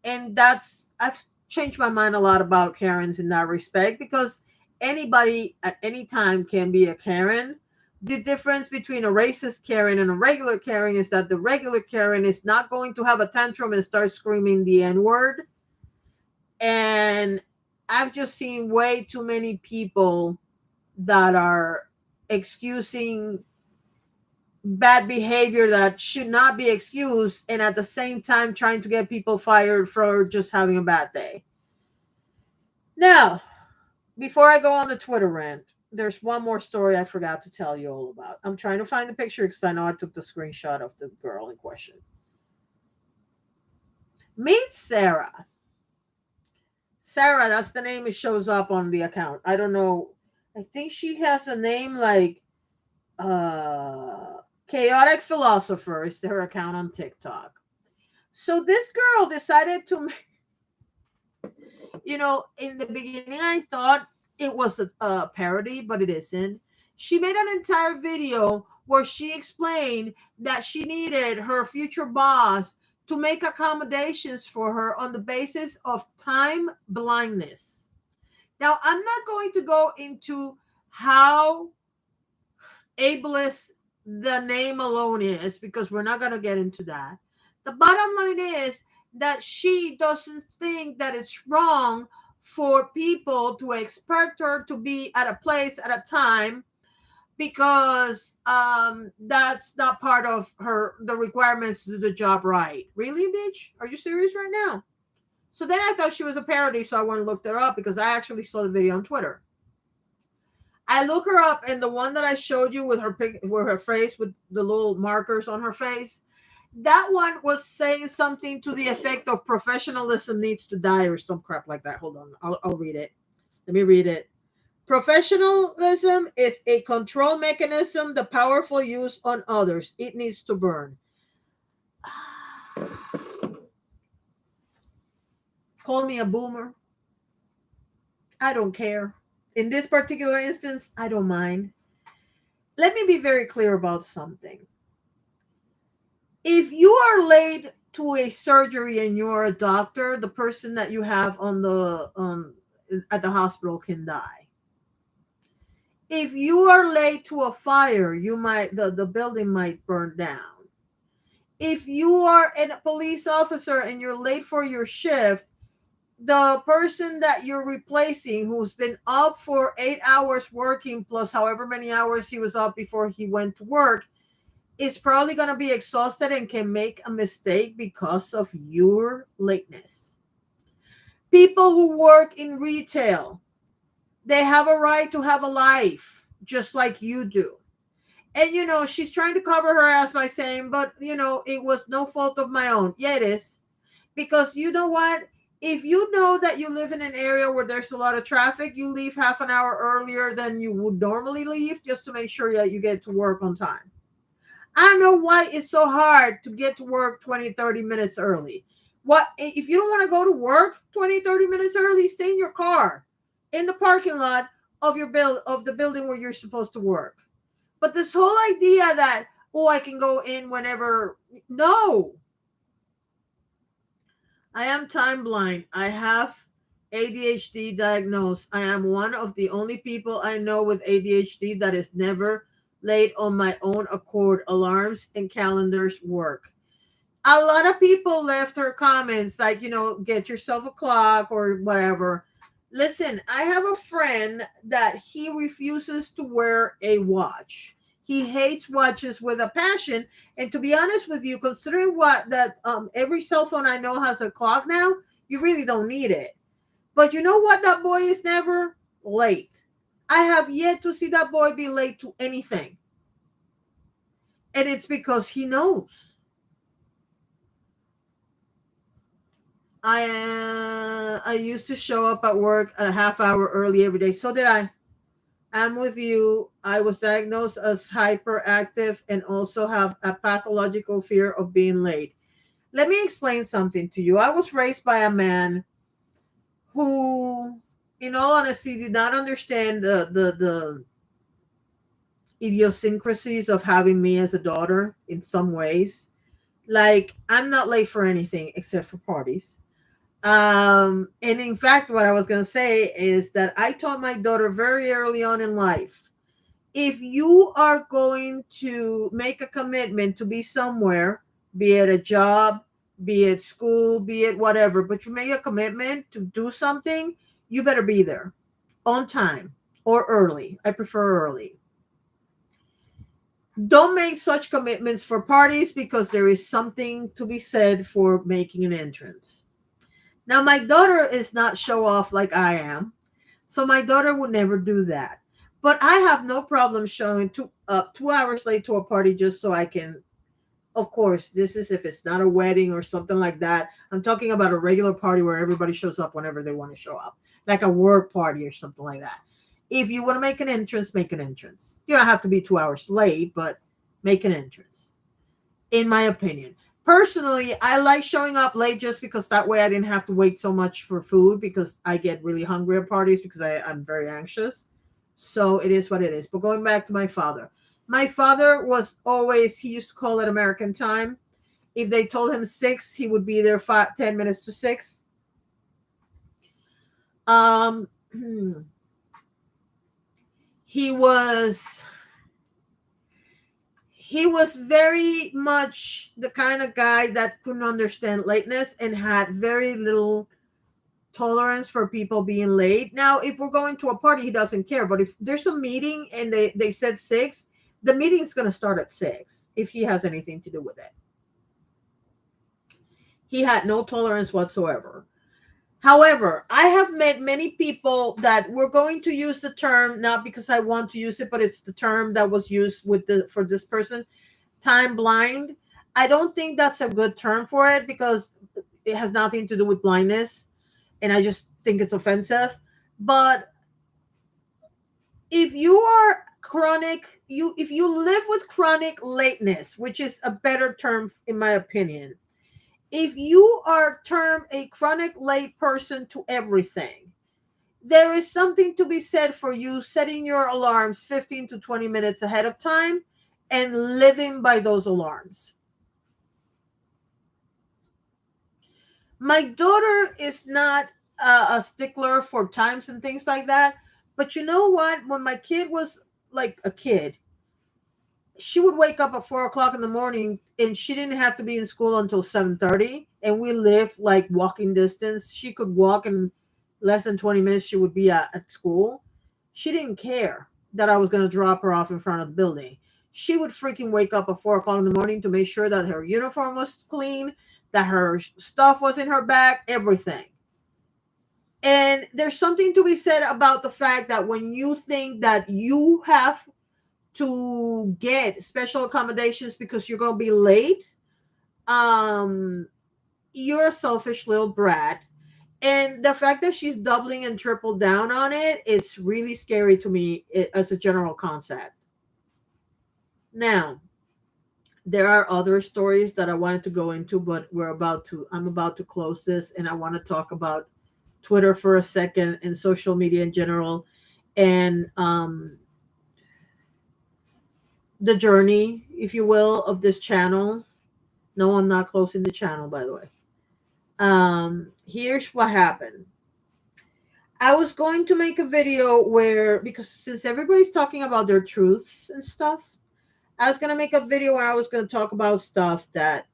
Speaker 1: And I've changed my mind a lot about Karens in that respect, because anybody at any time can be a Karen. The difference between a racist Karen and a regular Karen is that the regular Karen is not going to have a tantrum and start screaming the N-word. And I've just seen way too many people that are excusing bad behavior that should not be excused, and at the same time trying to get people fired for just having a bad day. Now, before I go on the Twitter rant, there's one more story I forgot to tell you all about. I'm trying to find the picture because I know I took the screenshot of the girl in question. Meet Sarah. Sarah, that's the name it shows up on the account. I don't know. I think she has a name like Chaotic Philosopher is her account on TikTok. So this girl decided to, in the beginning I thought it was a parody, but it isn't. She made an entire video where she explained that she needed her future boss to make accommodations for her on the basis of time blindness. Now, I'm not going to go into how ableist the name alone is, because we're not going to get into that. The bottom line is that she doesn't think that it's wrong for people to expect her to be at a place at a time, because that's not part of the requirements to do the job right. Really, bitch? Are you serious right now? So then I thought she was a parody, so I went and looked her up, because I actually saw the video on Twitter. I look her up, and the one that I showed you with her face with the little markers on her face, that one was saying something to the effect of professionalism needs to die or some crap like that. Hold on, I'll read it. Let me read it. Professionalism is a control mechanism the powerful use on others. It needs to burn. Call me a boomer. I don't care. In this particular instance, I don't mind. Let me be very clear about something. If you are late to a surgery and you're a doctor, the person that you have on the at the hospital can die. If you are late to a fire, the building might burn down. If you are a police officer and you're late for your shift, the person that you're replacing, who's been up for 8 hours working plus however many hours he was up before he went to work, is probably going to be exhausted and can make a mistake because of your lateness. People who work in retail, they have a right to have a life just like you do. And she's trying to cover her ass by saying, but it was no fault of my own. Yeah, it is. Because you know what? If you know that you live in an area where there's a lot of traffic, you leave half an hour earlier than you would normally leave just to make sure that you get to work on time. I don't know why it's so hard to get to work 20, 30 minutes early. What if you don't want to go to work 20, 30 minutes early? Stay in your car in the parking lot of the building where you're supposed to work. But this whole idea that, oh, I can go in whenever, no. I am time blind. I have ADHD diagnosed. I am one of the only people I know with ADHD that is never late on my own accord. Alarms and calendars work. A lot of people left her comments like, get yourself a clock or whatever. Listen, I have a friend that he refuses to wear a watch. He hates watches with a passion. And to be honest with you, considering what that every cell phone I know has a clock now, you really don't need it. But you know what? That boy is never late. I have yet to see that boy be late to anything. And it's because he knows. I used to show up at work a half hour early every day. So did I. I'm with you. I was diagnosed as hyperactive and also have a pathological fear of being late. Let me explain something to you. I was raised by a man who, in all honesty, did not understand the idiosyncrasies of having me as a daughter in some ways. Like, I'm not late for anything except for parties. And in fact, what I was going to say is that I taught my daughter very early on in life, if you are going to make a commitment to be somewhere, be it a job, be it school, be it whatever, but you make a commitment to do something, you better be there on time or early. I prefer early. Don't make such commitments for parties because there is something to be said for making an entrance. Now, my daughter is not show off like I am, so my daughter would never do that. But I have no problem showing up 2 hours late to a party just so I can. Of course, this is if it's not a wedding or something like that. I'm talking about a regular party where everybody shows up whenever they want to show up, like a work party or something like that. If you want to make an entrance, make an entrance. You don't have to be 2 hours late, but make an entrance, in my opinion. Personally, I like showing up late just because that way I didn't have to wait so much for food because I get really hungry at parties because I'm very anxious. So it is what it is. But going back to my father was always, he used to call it American time. If they told him 6, he would be there 10 minutes to 6. Um, he was he was very much the kind of guy that couldn't understand lateness and had very little tolerance for people being late. Now, if we're going to a party, he doesn't care. But if there's a meeting and they said 6, the meeting's going to start at 6 if he has anything to do with it. He had no tolerance whatsoever. However, I have met many people that were going to use the term, not because I want to use it, but it's the term that was used for this person, time blind. I don't think that's a good term for it because it has nothing to do with blindness, and I just think it's offensive. But if you are if you live with chronic lateness, which is a better term in my opinion, if you are termed a chronic late person to everything, there is something to be said for you setting your alarms 15 to 20 minutes ahead of time and living by those alarms. My daughter is not a stickler for times and things like that. But you know what? When my kid was like a kid, she would wake up at 4 o'clock in the morning, and she didn't have to be in school until 7:30. And we live like walking distance. She could walk in less than 20 minutes. She would be at school. She didn't care that I was going to drop her off in front of the building. She would freaking wake up at 4 o'clock in the morning to make sure that her uniform was clean, that her stuff was in her bag, everything. And there's something to be said about the fact that when you think that you have to get special accommodations because you're going to be late, um you're a selfish little brat. And the fact that she's doubling and triple down on it, it's really scary to me as a general concept. Now, there are other stories that I wanted to go into, but I'm about to close this, and I want to talk about Twitter for a second and social media in general, and the journey, if you will, of this channel. No, I'm not closing the channel, by the way. Here's what happened. I was going to make a video where, because since everybody's talking about their truths and stuff, I was going to make a video where I was going to talk about stuff that,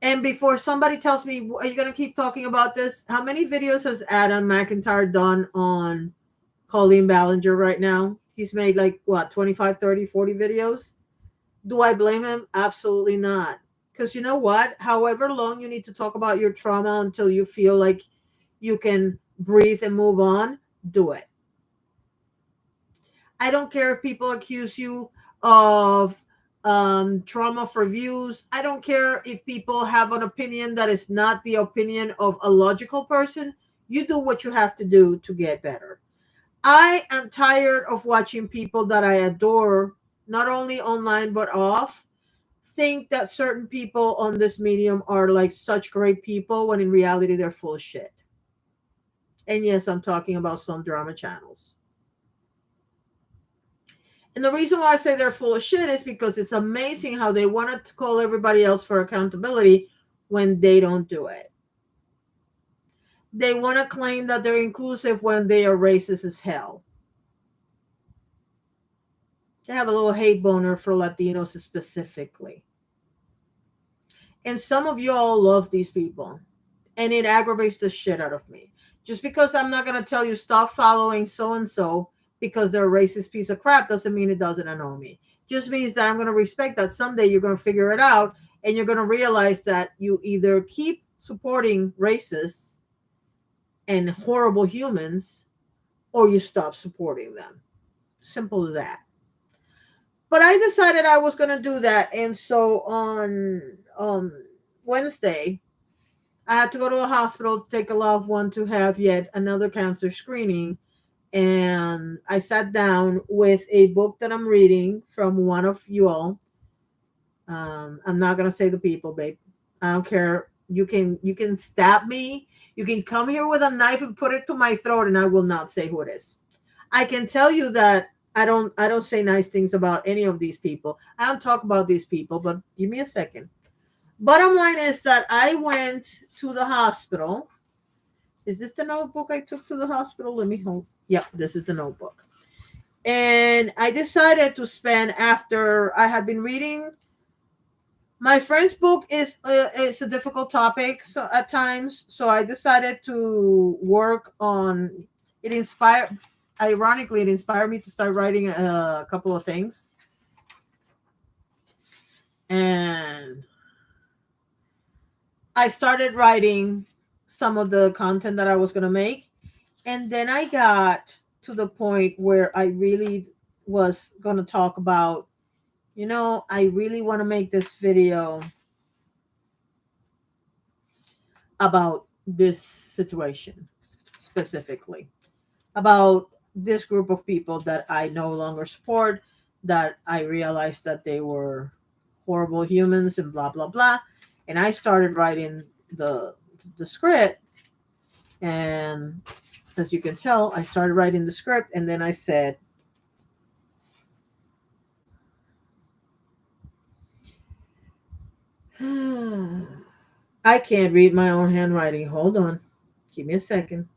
Speaker 1: and before somebody tells me, are you going to keep talking about this? How many videos has Adam McIntyre done on Colleen Ballinger right now? He's made like, what, 25, 30, 40 videos? Do I blame him? Absolutely not. Because you know what? However long you need to talk about your trauma until you feel like you can breathe and move on, do it. I don't care if people accuse you of trauma for views. I don't care if people have an opinion that is not the opinion of a logical person. You do what you have to do to get better. I am tired of watching people that I adore, not only online but off, think that certain people on this medium are like such great people when in reality they're full of shit. And yes, I'm talking about some drama channels. And the reason why I say they're full of shit is because it's amazing how they want to call everybody else for accountability when they don't do it. They want to claim that they're inclusive when they are racist as hell. They have a little hate boner for Latinos specifically. And some of y'all love these people. And it aggravates the shit out of me. Just because I'm not going to tell you stop following so-and-so because they're a racist piece of crap doesn't mean it doesn't annoy me. Just means that I'm going to respect that someday you're going to figure it out and you're going to realize that you either keep supporting racists and horrible humans or you stop supporting them. Simple as that. But I decided I was going to do that. And so on Wednesday, I had to go to a hospital to take a loved one to have yet another cancer screening. And I sat down with a book that I'm reading from one of you all. I'm not going to say the people, babe. I don't care. You can stab me. You can come here with a knife and put it to my throat, and I will not say who it is. I can tell you that I don't say nice things about any of these people. I don't talk about these people, but give me a second. Bottom line is that I went to the hospital. Is this the notebook I took to the hospital? Let me hold. Yep, this is the notebook. And I decided to spend, after I had been reading my friend's book, is it's a difficult topic so at times. So I decided to work on it. Ironically, it inspired me to start writing a couple of things. And I started writing some of the content that I was going to make. And then I got to the point where I really was going to talk about, I really want to make this video about this situation specifically, about this group of people that I no longer support, that I realized that they were horrible humans and blah, blah, blah. And I started writing the script. And as you can tell, I started writing the script, and then I said, I can't read my own handwriting. Hold on. Give me a second.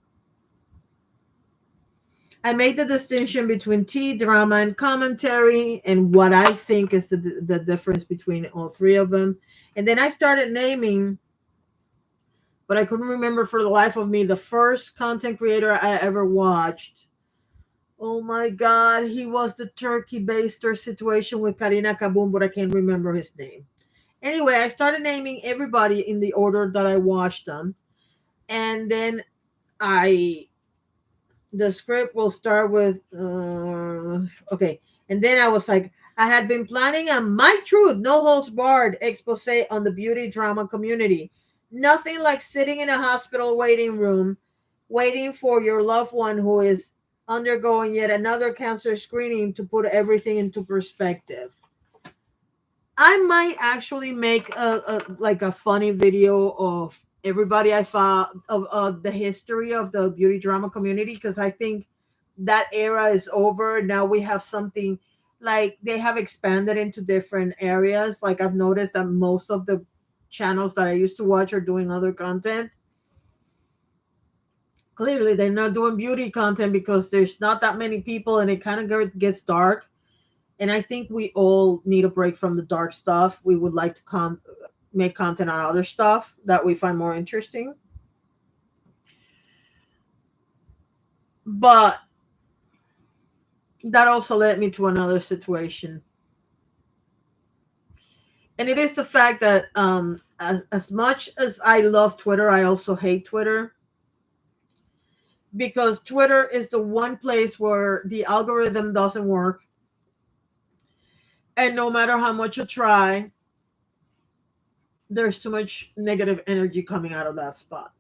Speaker 1: I made the distinction between tea, drama, and commentary, and what I think is the difference between all three of them. And then I started naming, but I couldn't remember for the life of me the first content creator I ever watched. Oh my God, he was the turkey baster situation with Karina Kaboom, but I can't remember his name. Anyway, I started naming everybody in the order that I watched them. And then I the script will start with okay, and then I was like, I had been planning a my truth no holds barred expose on the beauty drama community. Nothing like sitting in a hospital waiting room waiting for your loved one who is undergoing yet another cancer screening to put everything into perspective. I might actually make a like a funny video of everybody I found of the history of the beauty drama community, because I think that era is over. Now we have something like they have expanded into different areas. Like I've noticed that most of the channels that I used to watch are doing other content. Clearly, they're not doing beauty content because there's not that many people and it kind of gets dark. And I think we all need a break from the dark stuff. We would like to make content on other stuff that we find more interesting. But that also led me to another situation. And it is the fact that as much as I love Twitter, I also hate Twitter, because Twitter is the one place where the algorithm doesn't work. And no matter how much you try, there's too much negative energy coming out of that spot.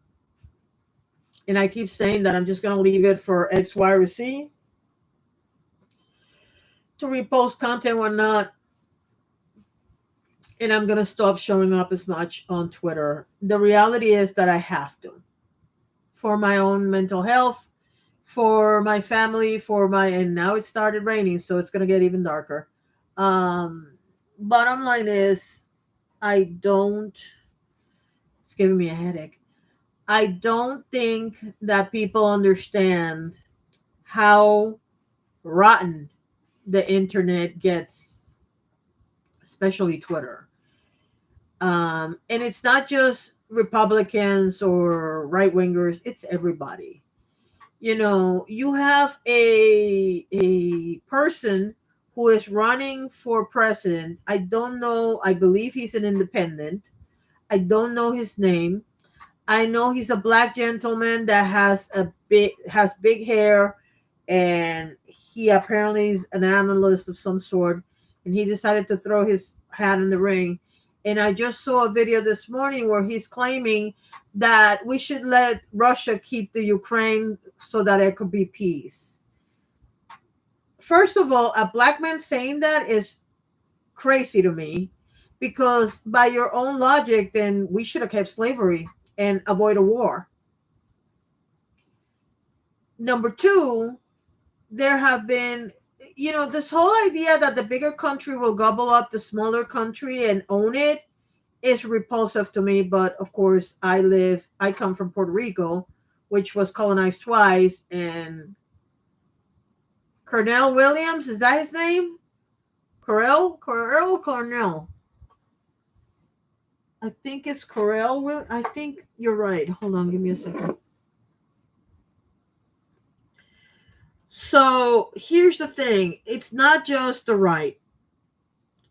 Speaker 1: And I keep saying that I'm just going to leave it for X, Y, or Z to repost content or not. And I'm going to stop showing up as much on Twitter. The reality is that I have to, for my own mental health, for my family, and now it started raining, so it's going to get even darker. Bottom line is, I don't, it's giving me a headache. I don't think that people understand how rotten the internet gets, especially Twitter. And it's not just Republicans or right wingers, it's everybody. You know, you have a person who is running for president. I don't know, I believe he's an independent. I don't know his name. I know he's a black gentleman that has big hair, and he apparently is an analyst of some sort, and he decided to throw his hat in the ring. And I just saw a video this morning where he's claiming that we should let Russia keep the Ukraine so that it could be peace. First of all, a black man saying that is crazy to me, because by your own logic, then we should have kept slavery and avoid a war. Number two, there have been, this whole idea that the bigger country will gobble up the smaller country and own it is repulsive to me. But of course, I come from Puerto Rico, which was colonized twice, and Cornell Williams, is that his name? Cornell. I think it's Corel. I think you're right. Hold on, give me a second. So here's the thing. It's not just the right.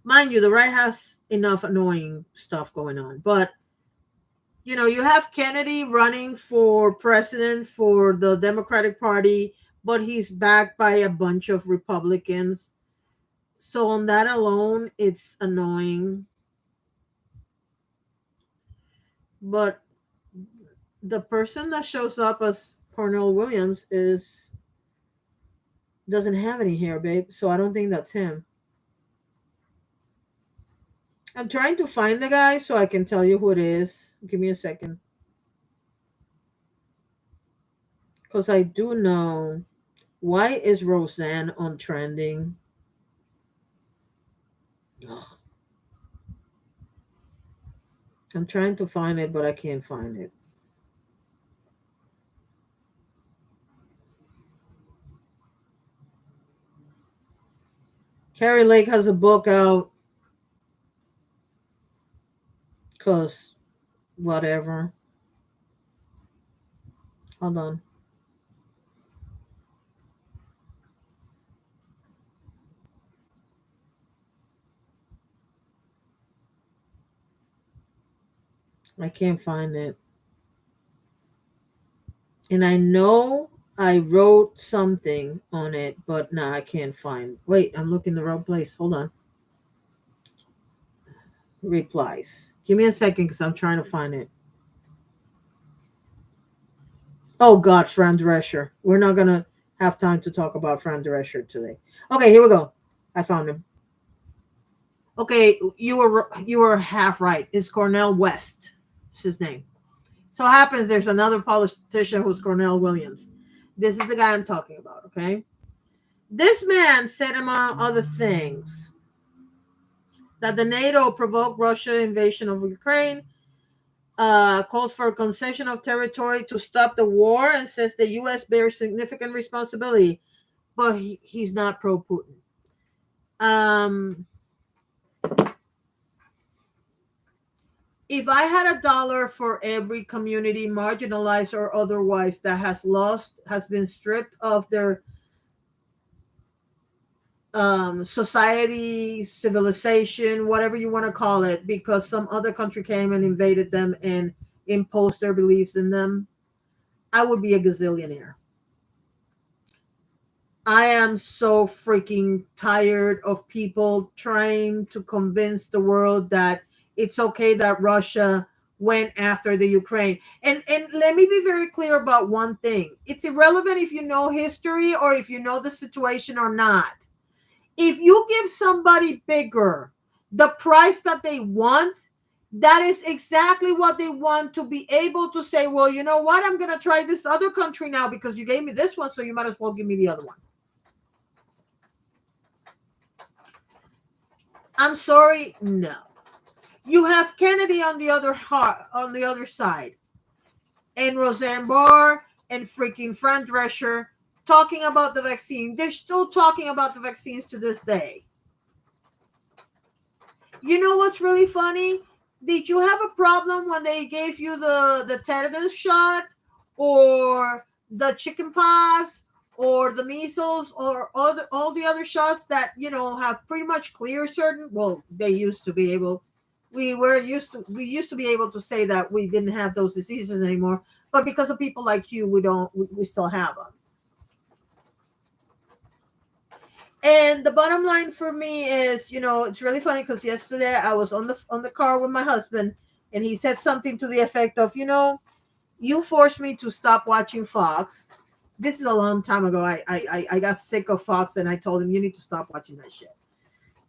Speaker 1: Mind you, the right has enough annoying stuff going on. But, you have Kennedy running for president for the Democratic Party, but he's backed by a bunch of Republicans. So on that alone, it's annoying. But the person that shows up as Cornell Williams doesn't have any hair, babe. So I don't think that's him. I'm trying to find the guy so I can tell you who it is. Give me a second. Because I do know. Why is Roseanne on trending? Ugh. I'm trying to find it, but I can't find it. Carrie Lake has a book out because whatever. Hold on. I can't find it. And I know I wrote something on it, but now I can't find. Wait, I'm looking the wrong place. Hold on. Replies. Give me a second because I'm trying to find it. Oh God, Fran Drescher. We're not gonna have time to talk about Fran Drescher today. Okay, here we go. I found him. Okay, you were half right. It's Cornell West. It's his name. So it happens there's another politician who's Cornell Williams. This is the guy I'm talking about. Okay, this man said among other things that the NATO provoked Russia invasion of Ukraine, calls for a concession of territory to stop the war, and says the U.S. bears significant responsibility, but he's not pro-Putin. If I had $1 for every community, marginalized or otherwise, that has been stripped of their society, civilization, whatever you want to call it, because some other country came and invaded them and imposed their beliefs in them, I would be a gazillionaire. I am so freaking tired of people trying to convince the world that it's okay that Russia went after the Ukraine. And let me be very clear about one thing. It's irrelevant if you know history or if you know the situation or not. If you give somebody bigger the price that they want, that is exactly what they want, to be able to say, well, you know what? I'm going to try this other country now because you gave me this one, so you might as well give me the other one. I'm sorry, no. You have Kennedy on the other side, and Roseanne Barr and freaking Fran Drescher talking about the vaccine. They're still talking about the vaccines to this day. You know what's really funny? Did you have a problem when they gave you the tetanus shot or the chicken pox or the measles or all the other shots that, have pretty much clear certain, well, they used to be able, we used to be able to say that we didn't have those diseases anymore, but because of people like you, we still have them. And the bottom line for me is, it's really funny because yesterday I was on the car with my husband, and he said something to the effect of, you forced me to stop watching Fox. This is a long time ago. I got sick of Fox, and I told him, you need to stop watching that shit.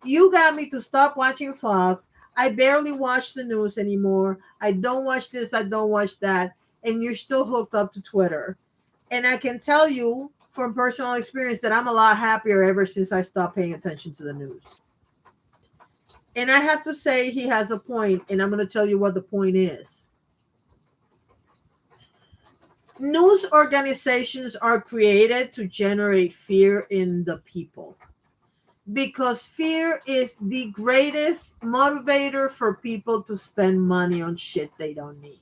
Speaker 1: You got me to stop watching Fox. I barely watch the news anymore. I don't watch this. I don't watch that. And you're still hooked up to Twitter. And I can tell you from personal experience that I'm a lot happier ever since I stopped paying attention to the news. And I have to say he has a point, and I'm going to tell you what the point is. News organizations are created to generate fear in the people, because fear is the greatest motivator for people to spend money on shit they don't need.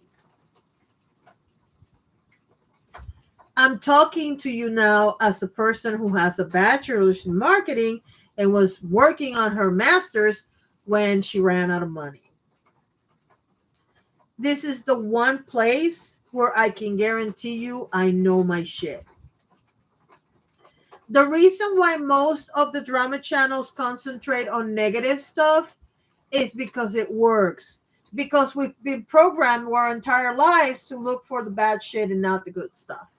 Speaker 1: I'm talking to you now as a person who has a bachelor's in marketing and was working on her master's when she ran out of money. This is the one place where I can guarantee you I know my shit. The reason why most of the drama channels concentrate on negative stuff is because it works. Because we've been programmed our entire lives to look for the bad shit and not the good stuff.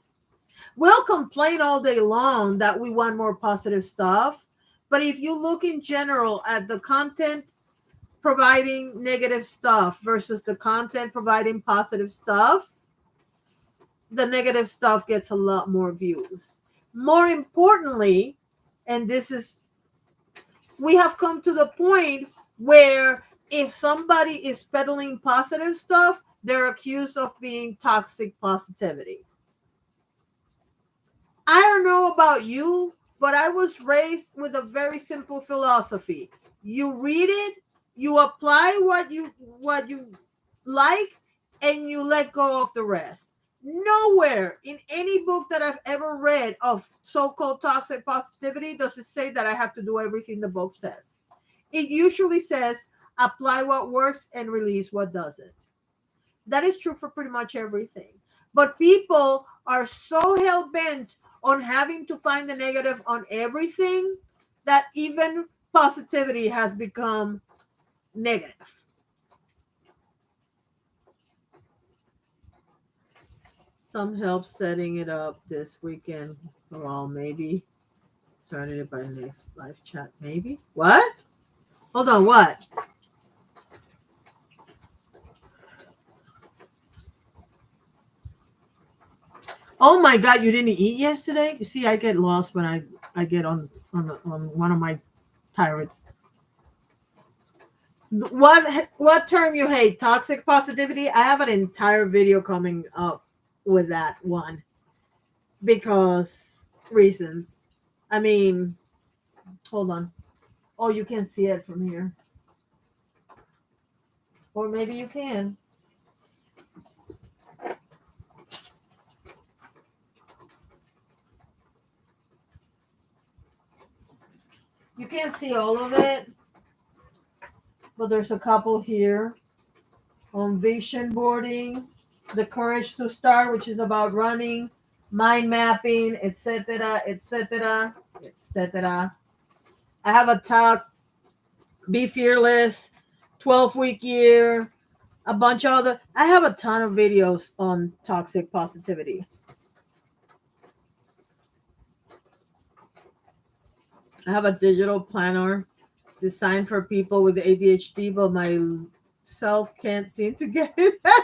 Speaker 1: We'll complain all day long that we want more positive stuff. But if you look in general at the content providing negative stuff versus the content providing positive stuff, the negative stuff gets a lot more views. More importantly, and we have come to the point where if somebody is peddling positive stuff, they're accused of being toxic positivity. I don't know about you, but I was raised with a very simple philosophy. You read it, you apply what you like, and you let go of the rest. Nowhere in any book that I've ever read of so-called toxic positivity does it say that I have to do everything the book says. It usually says apply what works and release what doesn't. That is true for pretty much everything. But people are so hell bent on having to find the negative on everything that even positivity has become negative. Some help setting it up this weekend, so I'll maybe start it by next live chat. Maybe what? Hold on, what? Oh my God, you didn't eat yesterday? You see, I get lost when I get on one of my tirades. What term you hate? Toxic positivity? I have an entire video coming up with that one because reasons. I mean, hold on. Oh, you can see it from here. Or maybe you can. You can't see all of it, but there's a couple here on vision boarding, the courage to start, which is about running, mind mapping, etc., etc., etc. I have a talk, be fearless, 12-week year, a bunch of other. I have a ton of videos on toxic positivity. I have a digital planner designed for people with ADHD, but myself can't seem to get it. I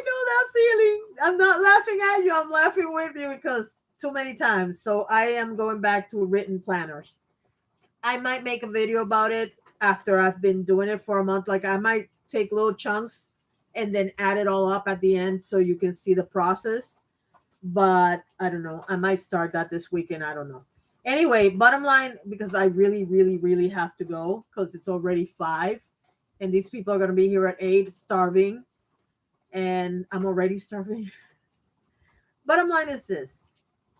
Speaker 1: know that feeling. I'm not laughing at you. I'm laughing with you because too many times. So I am going back to written planners. I might make a video about it after I've been doing it for a month. Like I might take little chunks and then add it all up at the end so you can see the process. But I don't know. I might start that this weekend. I don't know. Anyway, bottom line, because I really, really, really have to go because it's already 5 and these people are going to be here at 8 starving and I'm already starving. Bottom line is this.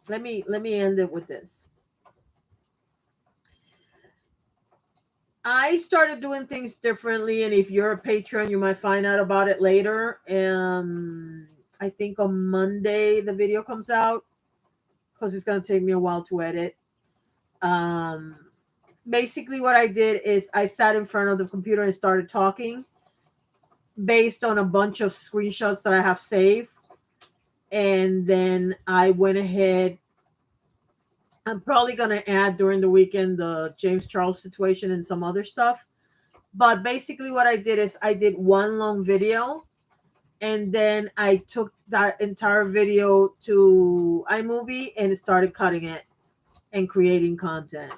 Speaker 1: Let me end it with this. I started doing things differently, and if you're a patron, you might find out about it later. I think on Monday the video comes out because it's going to take me a while to edit. Basically, what I did is I sat in front of the computer and started talking based on a bunch of screenshots that I have saved. And then I went ahead. I'm probably going to add during the weekend the James Charles situation and some other stuff. But basically what I did is I did one long video and then I took that entire video to iMovie and started cutting it and creating content.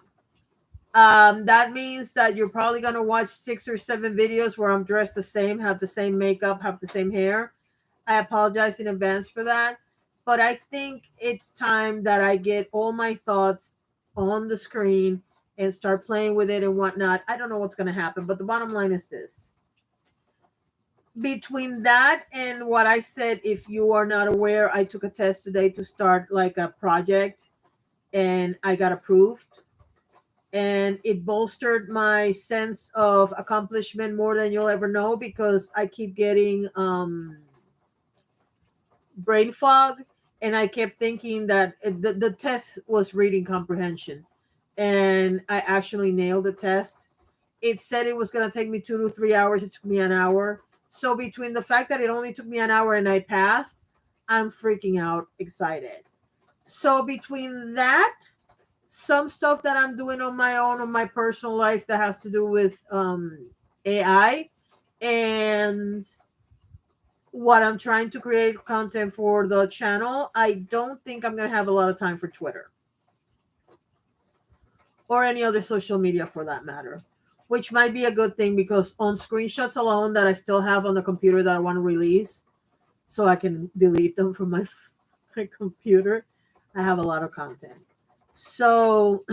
Speaker 1: That means that you're probably going to watch 6 or 7 videos where I'm dressed the same, have the same makeup, have the same hair. I apologize in advance for that. But I think it's time that I get all my thoughts on the screen and start playing with it and whatnot. I don't know what's going to happen, but the bottom line is this. Between that and what I said, if you are not aware, I took a test today to start like a project and I got approved. And it bolstered my sense of accomplishment more than you'll ever know because I keep getting brain fog. And I kept thinking that the test was reading comprehension. And I actually nailed the test. It said it was going to take me 2 to 3 hours. It took me an hour. So between the fact that it only took me an hour and I passed, I'm freaking out excited. So between that, some stuff that I'm doing on my own, on my personal life that has to do with AI, and what I'm trying to create content for the channel, I don't think I'm going to have a lot of time for Twitter or any other social media for that matter, which might be a good thing because on screenshots alone that I still have on the computer that I want to release, so I can delete them from my computer. I have a lot of content. So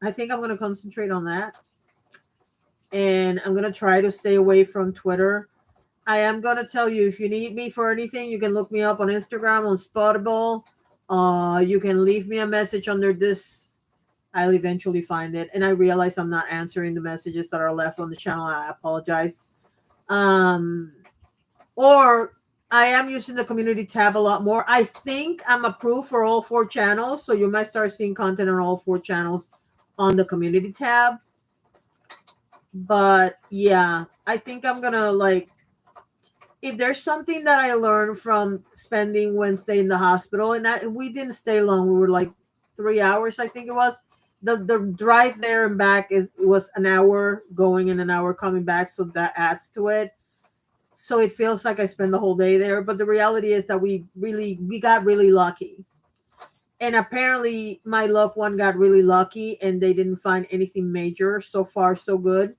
Speaker 1: I think I'm going to concentrate on that. And I'm going to try to stay away from Twitter. I am going to tell you, if you need me for anything, you can look me up on Instagram, on Spotify. You can leave me a message under this. I'll eventually find it. And I realize I'm not answering the messages that are left on the channel. I apologize. Um, or I am using the community tab a lot more. I think I'm approved for all 4 channels. So you might start seeing content on all 4 channels on the community tab. But yeah, I think I'm going to like, if there's something that I learned from spending Wednesday in the hospital, and that we didn't stay long, we were like 3 hours, I think it was. The drive there and back was an hour going and an hour coming back, so that adds to it. So it feels like I spend the whole day there, but the reality is that we got really lucky. And apparently my loved one got really lucky and they didn't find anything major. So far so good.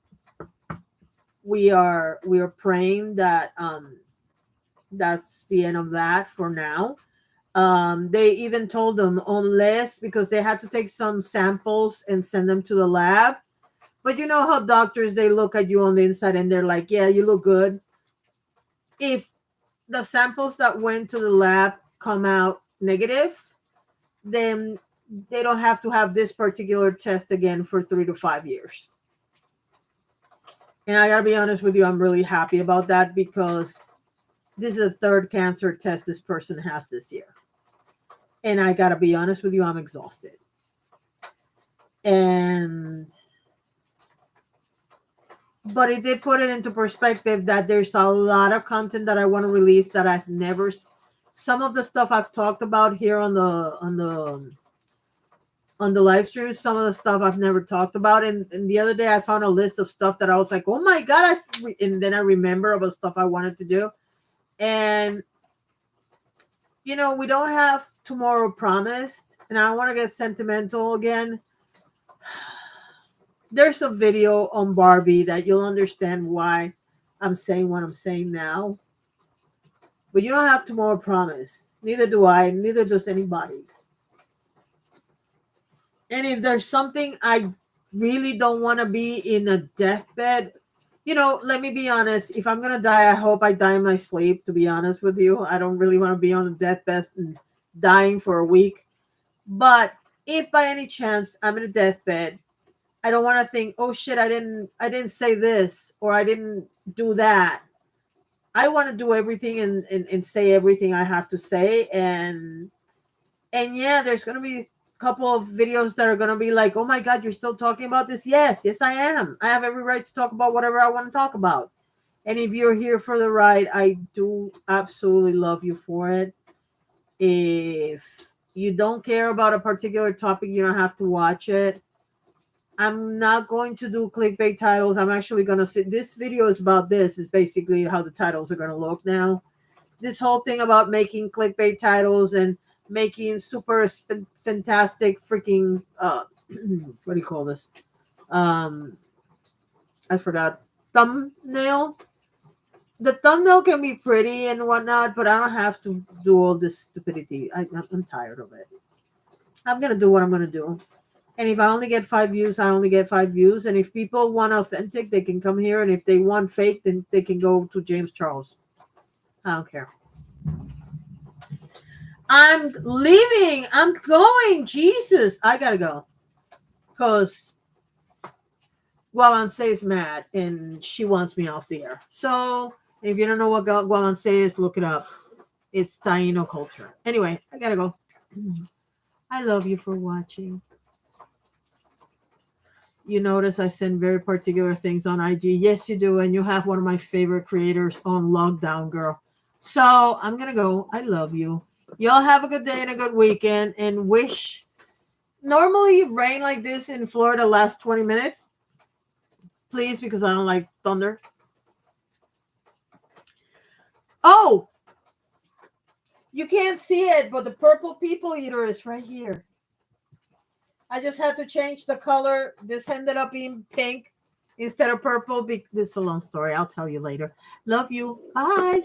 Speaker 1: We are praying that that's the end of that for now. They even told them, unless, because they had to take some samples and send them to the lab. But you know how doctors, they look at you on the inside and they're like, yeah, you look good. If the samples that went to the lab come out negative, then they don't have to have this particular test again for 3 to 5 years. And I gotta be honest with you, I'm really happy about that, because this is the 3rd cancer test this person has this year. And I gotta be honest with you, I'm exhausted. But it did put it into perspective that there's a lot of content that I want to release that I've never. Some of the stuff I've talked about here on the live stream, some of the stuff I've never talked about. And the other day I found a list of stuff that I was like, oh my God. And then I remember about stuff I wanted to do. And, you know, we don't have tomorrow promised. And I don't want to get sentimental again. There's a video on Barbie that you'll understand why I'm saying what I'm saying now. But you don't have tomorrow promise. Neither do I. Neither does anybody. And if there's something I really don't want to be in a deathbed, you know, let me be honest. If I'm going to die, I hope I die in my sleep, to be honest with you. I don't really want to be on a deathbed and dying for a week. But if by any chance I'm in a deathbed, I don't want to think, oh shit, I didn't say this, or I didn't do that. I want to do everything and say everything I have to say. And yeah, there's going to be a couple of videos that are going to be like, oh my God, you're still talking about this? Yes, I am. I have every right to talk about whatever I want to talk about. And if you're here for the ride, I do absolutely love you for it. If you don't care about a particular topic, you don't have to watch it. I'm not going to do clickbait titles. I'm actually going to sit. This video is about this. Is basically how the titles are going to look now. This whole thing about making clickbait titles and making super fantastic freaking what do you call this? I forgot. Thumbnail. The thumbnail can be pretty and whatnot, but I don't have to do all this stupidity. I'm tired of it. I'm going to do what I'm going to do. And if I only get 5 views, I only get 5 views. And if people want authentic, they can come here. And if they want fake, then they can go to James Charles. I don't care. I'm leaving. I'm going. Jesus. I got to go. Because Guavanse is mad and she wants me off the air. So if you don't know what Guavanse is, look it up. It's Taino culture. Anyway, I got to go. I love you for watching. You notice I send very particular things on IG. Yes, you do. And you have one of my favorite creators on lockdown, girl. So I'm going to go. I love you. Y'all have a good day and a good weekend. And wish. Normally rain like this in Florida lasts 20 minutes. Please, because I don't like thunder. Oh! You can't see it, but the purple people eater is right here. I just had to change the color. This ended up being pink instead of purple. This is a long story. I'll tell you later. Love you. Bye.